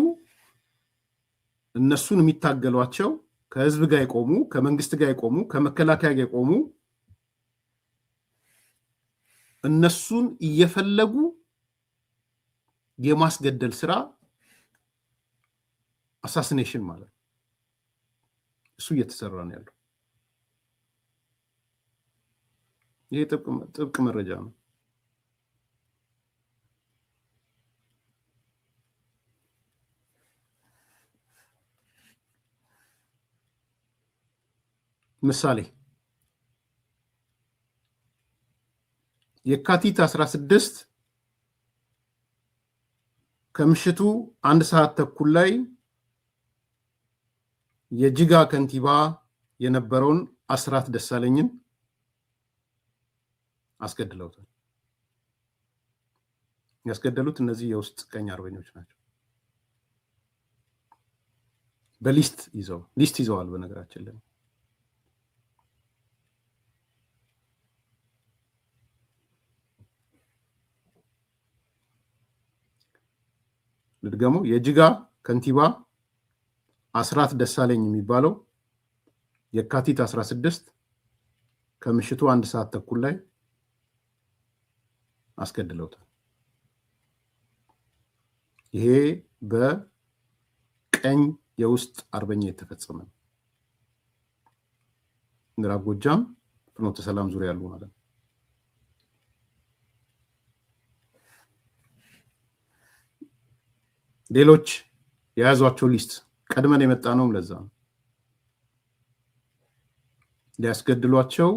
እነሱን የሚታገሏቸው ከህዝብ ጋር የቆሙ ከመንግስት ጋር የቆሙ ከመከላከያ ጋር የቆሙ እነሱን እየፈለጉ የማስገደል ስራ አሳሲኔሽን ማለት እሱ እየተሰራ ነው ያለው። ይሄ ጥብቅ መረጃ ነው። ምሳሌ የካቲት 16 ከምሽቱ 1 ሰዓት ተኩል ላይ የጅጋ ከንቲባ የነበረውን አስራት ደሳለኝን አስገድለውታል። ያስገደሉት እነዚህ የውስጥ ቀኝ አርበኞች ናቸው። በሊስት ይዘዋል። በነገራችን ላይ ልድገሙ። የጅጋ ከንቲባ አስራት ደሳለኝ የሚባለው የካቲት 16 ከምሽቱ 1 ሰዓት ተኩል ላይ አስገድለውታል። ይሄ በቀኝ የውስጥ አርበኛ የተፈጸመ ነው። ምዕራብ ጎጃም ፍኖተ ሰላም ዙሪያ ያሉ ማለት ነው። ሌሎች የያዟቸው ሊስት ቀድመን የመጣ ነው። ለዛ ነው ሊያስገድሏቸው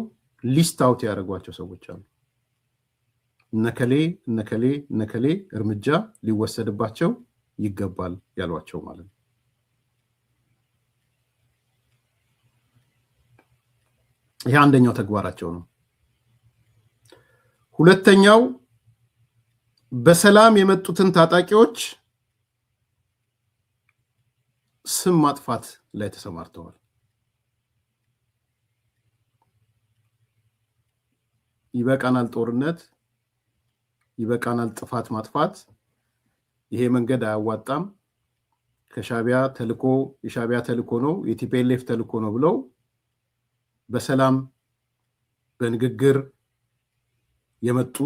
ሊስት አውት ያደረጓቸው ሰዎች አሉ። እነከሌ እርምጃ ሊወሰድባቸው ይገባል ያሏቸው ማለት ነው። ይሄ አንደኛው ተግባራቸው ነው። ሁለተኛው በሰላም የመጡትን ታጣቂዎች ስም ማጥፋት ላይ ተሰማርተዋል። ይበቃናል ጦርነት፣ ይበቃናል ጥፋት ማጥፋት፣ ይሄ መንገድ አያዋጣም፣ ከሻቢያ ተልኮ የሻቢያ ተልኮ ነው፣ የቲፒኤልኤፍ ተልኮ ነው ብለው በሰላም በንግግር የመጡ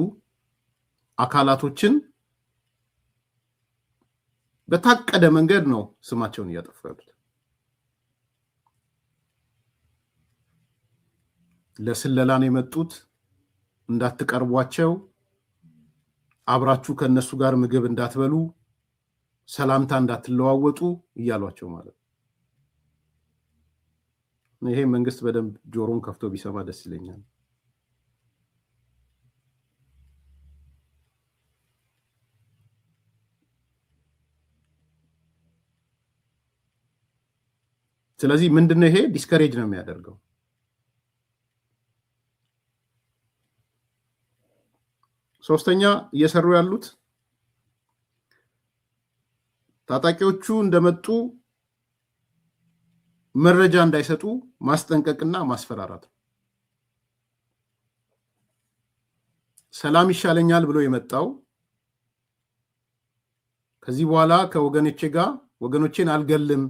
አካላቶችን በታቀደ መንገድ ነው ስማቸውን እያጠፉ ያሉት። ለስለላ ነው የመጡት፣ እንዳትቀርቧቸው፣ አብራችሁ ከነሱ ጋር ምግብ እንዳትበሉ፣ ሰላምታ እንዳትለዋወጡ እያሏቸው ማለት ነው። ይሄ መንግስት በደንብ ጆሮን ከፍቶ ቢሰማ ደስ ይለኛል። ስለዚህ ምንድነው ይሄ ዲስከሬጅ ነው የሚያደርገው። ሶስተኛ እየሰሩ ያሉት ታጣቂዎቹ እንደመጡ መረጃ እንዳይሰጡ ማስጠንቀቅና ማስፈራራት ነው። ሰላም ይሻለኛል ብሎ የመጣው ከዚህ በኋላ ከወገኖቼ ጋር ወገኖቼን አልገልም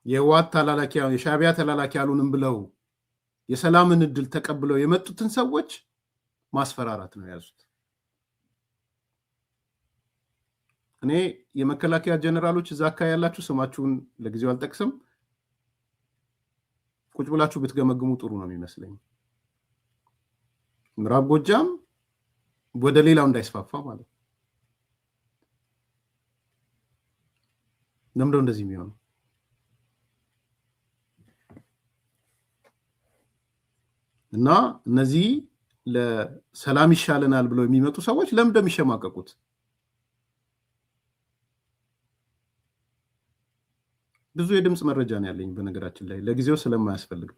የህወሓት ተላላኪ የሻቢያ ተላላኪ ያሉንም ብለው የሰላምን እድል ተቀብለው የመጡትን ሰዎች ማስፈራራት ነው ያዙት። እኔ የመከላከያ ጀነራሎች እዛ አካባቢ ያላችሁ ስማችሁን ለጊዜው አልጠቅስም፣ ቁጭ ብላችሁ ብትገመግሙ ጥሩ ነው የሚመስለኝ። ምዕራብ ጎጃም ወደ ሌላው እንዳይስፋፋ ማለት ነው። ለምንድነው እንደዚህ የሚሆነው? እና እነዚህ ለሰላም ይሻለናል ብለው የሚመጡ ሰዎች ለምን እንደሚሸማቀቁት ብዙ የድምጽ መረጃ ነው ያለኝ በነገራችን ላይ ለጊዜው ስለማያስፈልግ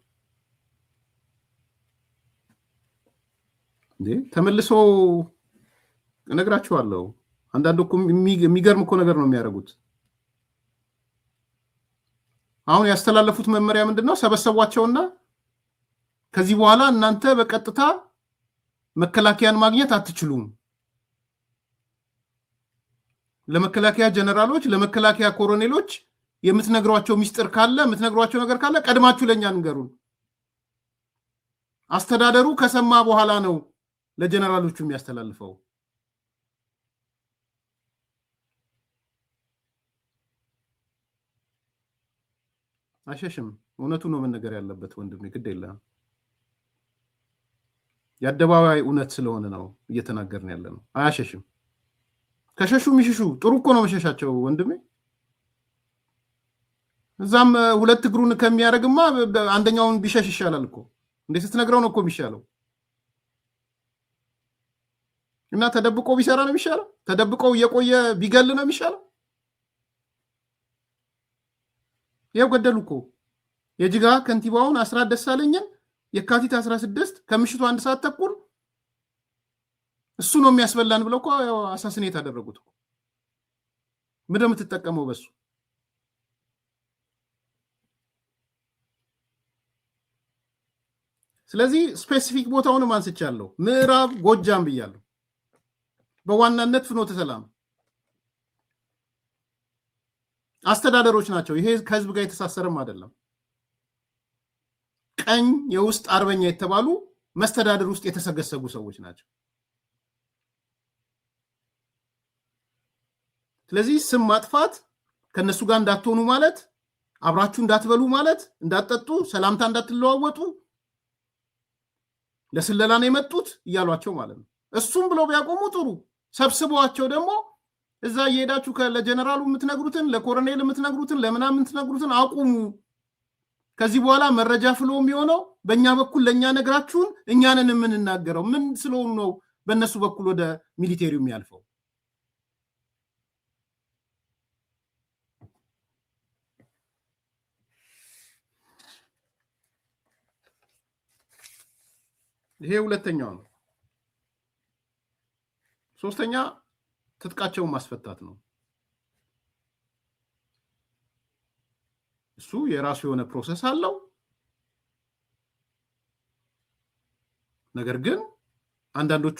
ተመልሶ እነግራችኋለሁ። አንዳንዱ እኮ የሚገርም እኮ ነገር ነው የሚያደርጉት። አሁን ያስተላለፉት መመሪያ ምንድነው? ሰበሰቧቸውና ከዚህ በኋላ እናንተ በቀጥታ መከላከያን ማግኘት አትችሉም፣ ለመከላከያ ጀነራሎች ለመከላከያ ኮሎኔሎች የምትነግሯቸው ሚስጥር ካለ የምትነግሯቸው ነገር ካለ ቀድማችሁ ለኛ ንገሩን። አስተዳደሩ ከሰማ በኋላ ነው ለጀነራሎቹ የሚያስተላልፈው። አሸሽም እውነቱ ነው መነገር ያለበት ወንድሜ፣ ግድ የለም። የአደባባይ እውነት ስለሆነ ነው እየተናገርን ያለ ነው። አያሸሽም። ከሸሹ ሚሽሹ ጥሩ እኮ ነው መሸሻቸው ወንድሜ። እዛም ሁለት እግሩን ከሚያደርግማ አንደኛውን ቢሸሽ ይሻላል እኮ። እንዴት ስትነግረው ነው እኮ የሚሻለው። እና ተደብቆ ቢሰራ ነው የሚሻለው። ተደብቆ እየቆየ ቢገል ነው የሚሻለው። ያው ገደሉ እኮ የጅጋ ከንቲባውን አስራት ደሳለኝን የካቲት 16 ከምሽቱ 1 ሰዓት ተኩል እሱ ነው የሚያስበላን ብለው እኮ አሳሲኔት አደረጉት እኮ። ምንድነው የምትጠቀመው በሱ? ስለዚህ ስፔሲፊክ ቦታውንም አንስቻለሁ። ምዕራብ ጎጃም ብያለሁ። በዋናነት ፍኖተ ሰላም አስተዳደሮች ናቸው። ይሄ ከህዝብ ጋር የተሳሰረም አይደለም። ቀኝ የውስጥ አርበኛ የተባሉ መስተዳድር ውስጥ የተሰገሰጉ ሰዎች ናቸው። ስለዚህ ስም ማጥፋት ከነሱ ጋር እንዳትሆኑ ማለት አብራችሁ እንዳትበሉ ማለት እንዳትጠጡ ሰላምታ እንዳትለዋወጡ ለስለላ ነው የመጡት እያሏቸው ማለት ነው። እሱም ብለው ቢያቆሙ ጥሩ ሰብስበዋቸው ደግሞ እዛ እየሄዳችሁ ለጀነራሉ የምትነግሩትን ለኮሎኔል የምትነግሩትን ለምናምን የምትነግሩትን አቁሙ። ከዚህ በኋላ መረጃ ፍሎ የሚሆነው በእኛ በኩል ለእኛ ነግራችሁን እኛንን የምንናገረው ምን ስለሆኑ ነው በእነሱ በኩል ወደ ሚሊቴሪው የሚያልፈው? ይሄ ሁለተኛው ነው። ሶስተኛ ትጥቃቸውን ማስፈታት ነው። እሱ የራሱ የሆነ ፕሮሰስ አለው። ነገር ግን አንዳንዶቹ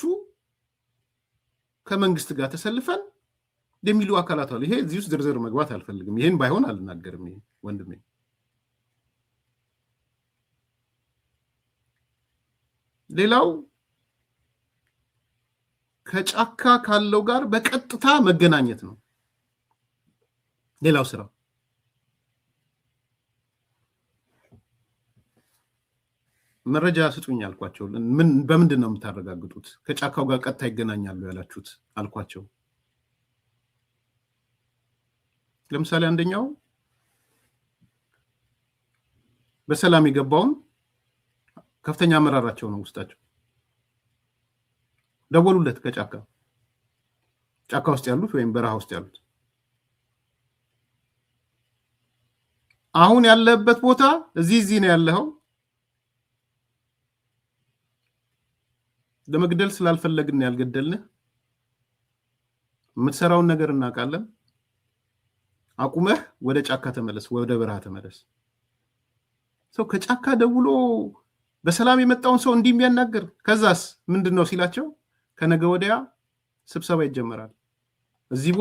ከመንግስት ጋር ተሰልፈን የሚሉ አካላት አሉ። ይሄ እዚህ ውስጥ ዝርዝር መግባት አልፈልግም። ይሄን ባይሆን አልናገርም። ይሄ ወንድሜ ሌላው ከጫካ ካለው ጋር በቀጥታ መገናኘት ነው። ሌላው ስራ መረጃ ስጡኝ አልኳቸው። በምንድን ነው የምታረጋግጡት? ከጫካው ጋር ቀጥታ ይገናኛሉ ያላችሁት አልኳቸው። ለምሳሌ አንደኛው በሰላም የገባውን ከፍተኛ አመራራቸው ነው ውስጣቸው ደወሉለት። ጫካ ውስጥ ያሉት ወይም በረሃ ውስጥ ያሉት አሁን ያለበት ቦታ እዚህ ነው ያለው። ለመግደል ስላልፈለግን ያልገደልንህ የምትሰራውን ነገር እናውቃለን። አቁመህ ወደ ጫካ ተመለስ፣ ወደ በረሃ ተመለስ። ሰው ከጫካ ደውሎ በሰላም የመጣውን ሰው እንዲህ የሚያናገር ከዛስ ምንድነው ሲላቸው ከነገ ወዲያ ስብሰባ ይጀመራል። እዚህ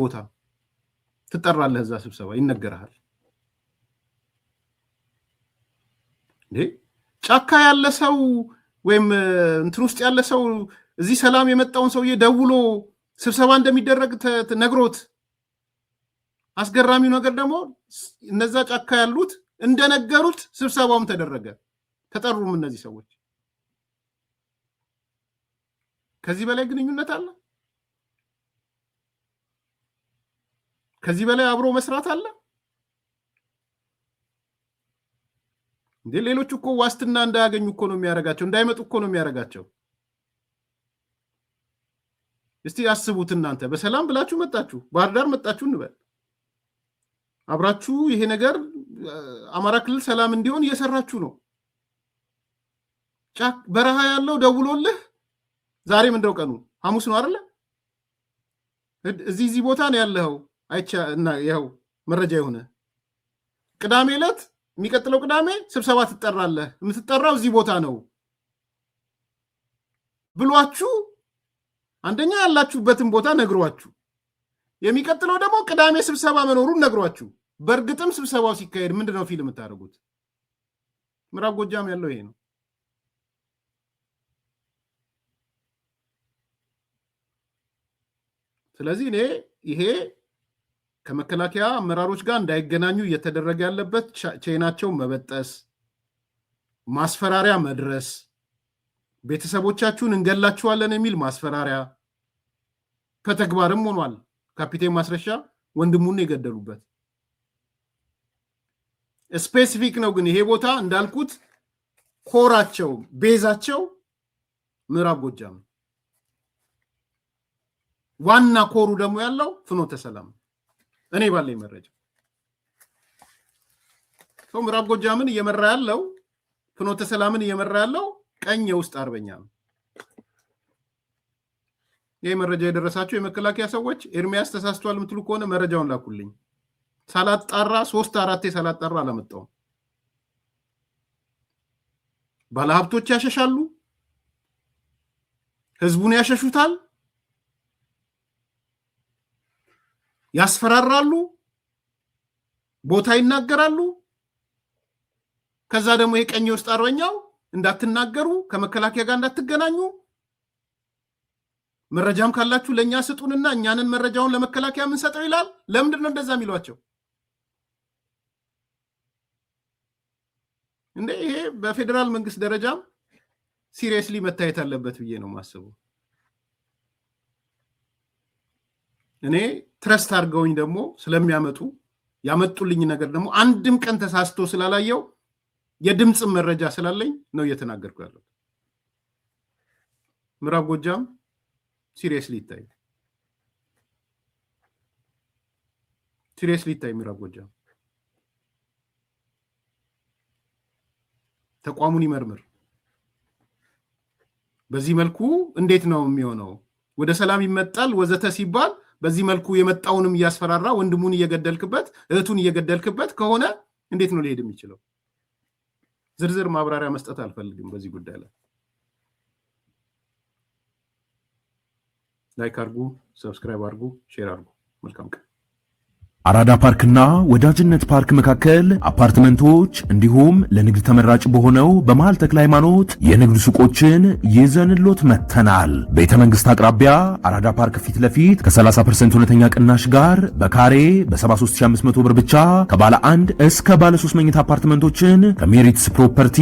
ቦታ ትጠራለህ። እዛ ስብሰባ ይነገርሃል። ጫካ ያለ ሰው ወይም እንትን ውስጥ ያለ ሰው እዚህ ሰላም የመጣውን ሰውዬ ደውሎ ስብሰባ እንደሚደረግ ነግሮት፣ አስገራሚው ነገር ደግሞ እነዛ ጫካ ያሉት እንደነገሩት ስብሰባውም ተደረገ። ተጠሩም እነዚህ ሰዎች። ከዚህ በላይ ግንኙነት አለ? ከዚህ በላይ አብሮ መስራት አለ? ሌሎቹ እኮ ዋስትና እንዳያገኙ እኮ ነው የሚያረጋቸው፣ እንዳይመጡ እኮ ነው የሚያረጋቸው። እስቲ አስቡት እናንተ በሰላም ብላችሁ መጣችሁ፣ ባህር ዳር መጣችሁ እንበል። አብራችሁ ይሄ ነገር አማራ ክልል ሰላም እንዲሆን እየሰራችሁ ነው። በረሃ ያለው ደውሎልህ ዛሬ ምንድነው ቀኑ? ሐሙስ ነው አይደለ? እዚህ ቦታ ነው ያለው አይቻ እና ያው መረጃ የሆነ ቅዳሜ ዕለት የሚቀጥለው ቅዳሜ ስብሰባ ትጠራለህ፣ የምትጠራው እዚህ ቦታ ነው ብሏችሁ አንደኛ ያላችሁበትን ቦታ ነግሯችሁ፣ የሚቀጥለው ደግሞ ቅዳሜ ስብሰባ መኖሩን ነግሯችሁ፣ በእርግጥም ስብሰባው ሲካሄድ ምንድነው ፊልም የምታደርጉት? ምዕራብ ጎጃም ያለው ይሄ ነው። ስለዚህ ይሄ ከመከላከያ አመራሮች ጋር እንዳይገናኙ እየተደረገ ያለበት ቼናቸውን መበጠስ፣ ማስፈራሪያ መድረስ፣ ቤተሰቦቻችሁን እንገላችኋለን የሚል ማስፈራሪያ ከተግባርም ሆኗል። ካፒቴን ማስረሻ ወንድሙን የገደሉበት ስፔሲፊክ ነው። ግን ይሄ ቦታ እንዳልኩት ኮራቸው ቤዛቸው ምዕራብ ጎጃም፣ ዋና ኮሩ ደግሞ ያለው ፍኖተ ሰላም። እኔ ባለኝ መረጃ ሰው ምዕራብ ጎጃምን እየመራ ያለው ፍኖተ ሰላምን እየመራ ያለው ቀኝ የውስጥ አርበኛ ነው። ይሄ መረጃ የደረሳቸው የመከላከያ ሰዎች ኤርሚያስ ተሳስቷል የምትሉ ከሆነ መረጃውን ላኩልኝ። ሳላጣራ 3-4 ሳላጣራ አላመጣውም። ባለሀብቶች ያሸሻሉ፣ ህዝቡን ያሸሹታል፣ ያስፈራራሉ፣ ቦታ ይናገራሉ። ከዛ ደግሞ የቀኝ ውስጥ አርበኛው እንዳትናገሩ ከመከላከያ ጋር እንዳትገናኙ መረጃም ካላችሁ ለኛ ስጡንና እኛንን መረጃውን ለመከላከያ ምን ሰጠው ይላል። ለምንድን ነው እንደዛ የሚሏቸው? እንዴ ይሄ በፌደራል መንግስት ደረጃም ሲሪየስሊ መታየት አለበት ብዬ ነው ማስበው። እኔ ትረስት አድርገውኝ ደግሞ ስለሚያመጡ ያመጡልኝ ነገር ደግሞ አንድም ቀን ተሳስቶ ስላላየው የድምጽ መረጃ ስላለኝ ነው እየተናገርኩ ያለው። ምዕራብ ጎጃም ሲሪየስሊ ይታይ ምዕራብ ጎጃም ተቋሙን ይመርምር። በዚህ መልኩ እንዴት ነው የሚሆነው? ወደ ሰላም ይመጣል ወዘተ ሲባል በዚህ መልኩ የመጣውንም እያስፈራራ ወንድሙን እየገደልክበት እህቱን እየገደልክበት ከሆነ እንዴት ነው ሊሄድ የሚችለው? ዝርዝር ማብራሪያ መስጠት አልፈልግም በዚህ ጉዳይ ላይ። ላይክ አድርጉ፣ ሰብስክራይብ አድርጉ፣ ሼር አድርጉ። መልካም ቀን። አራዳ ፓርክና ወዳጅነት ፓርክ መካከል አፓርትመንቶች እንዲሁም ለንግድ ተመራጭ በሆነው በመሃል ተክለ ሃይማኖት የንግድ ሱቆችን ይዘንሎት መተናል። ቤተ መንግስት አቅራቢያ አራዳ ፓርክ ፊት ለፊት ከ30% እውነተኛ ቅናሽ ጋር በካሬ በ73500 ብር ብቻ ከባለ 1 እስከ ባለ 3 መኝታ አፓርትመንቶችን ከሜሪትስ ፕሮፐርቲ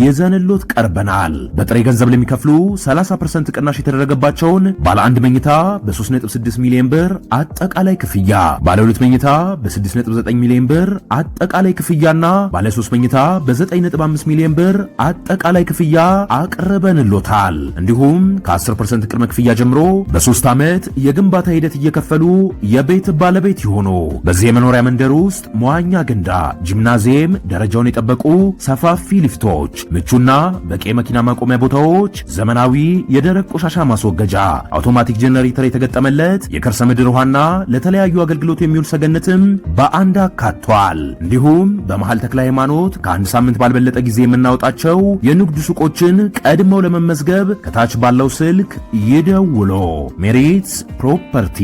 ይዘንሎት ቀርበናል። በጥሬ ገንዘብ ለሚከፍሉ 30% ቅናሽ የተደረገባቸውን ባለ 1 መኝታ በ3.6 ሚሊዮን ብር አጠቃላይ ክፍያ፣ ባለ 2 መኝታ በ6.9 ሚሊዮን ብር አጠቃላይ ክፍያና ባለ 3 መኝታ በ9.5 ሚሊዮን ብር አጠቃላይ ክፍያ አቅርበንሎታል። እንዲሁም ከ10% ቅድመ ክፍያ ጀምሮ በ3 ዓመት የግንባታ ሂደት እየከፈሉ የቤት ባለቤት ይሆኑ። በዚህ የመኖሪያ መንደር ውስጥ መዋኛ ገንዳ፣ ጂምናዚየም፣ ደረጃውን የጠበቁ ሰፋፊ ሊፍቶች፣ ምቹና በቂ መኪና ማቆሚያ ቦታዎች፣ ዘመናዊ የደረቅ ቆሻሻ ማስወገጃ፣ አውቶማቲክ ጄነሬተር የተገጠመለት የከርሰ ምድር ውሃና ለተለያዩ አገልግሎት የሚውል ሰገነትም በአንድ አካቷል። እንዲሁም በመሃል ተክለ ሃይማኖት ከአንድ ሳምንት ባልበለጠ ጊዜ የምናወጣቸው የንግድ ሱቆችን ቀድመው ለመመዝገብ ከታች ባለው ስልክ ይደውሎ። ሜሪትስ ፕሮፐርቲ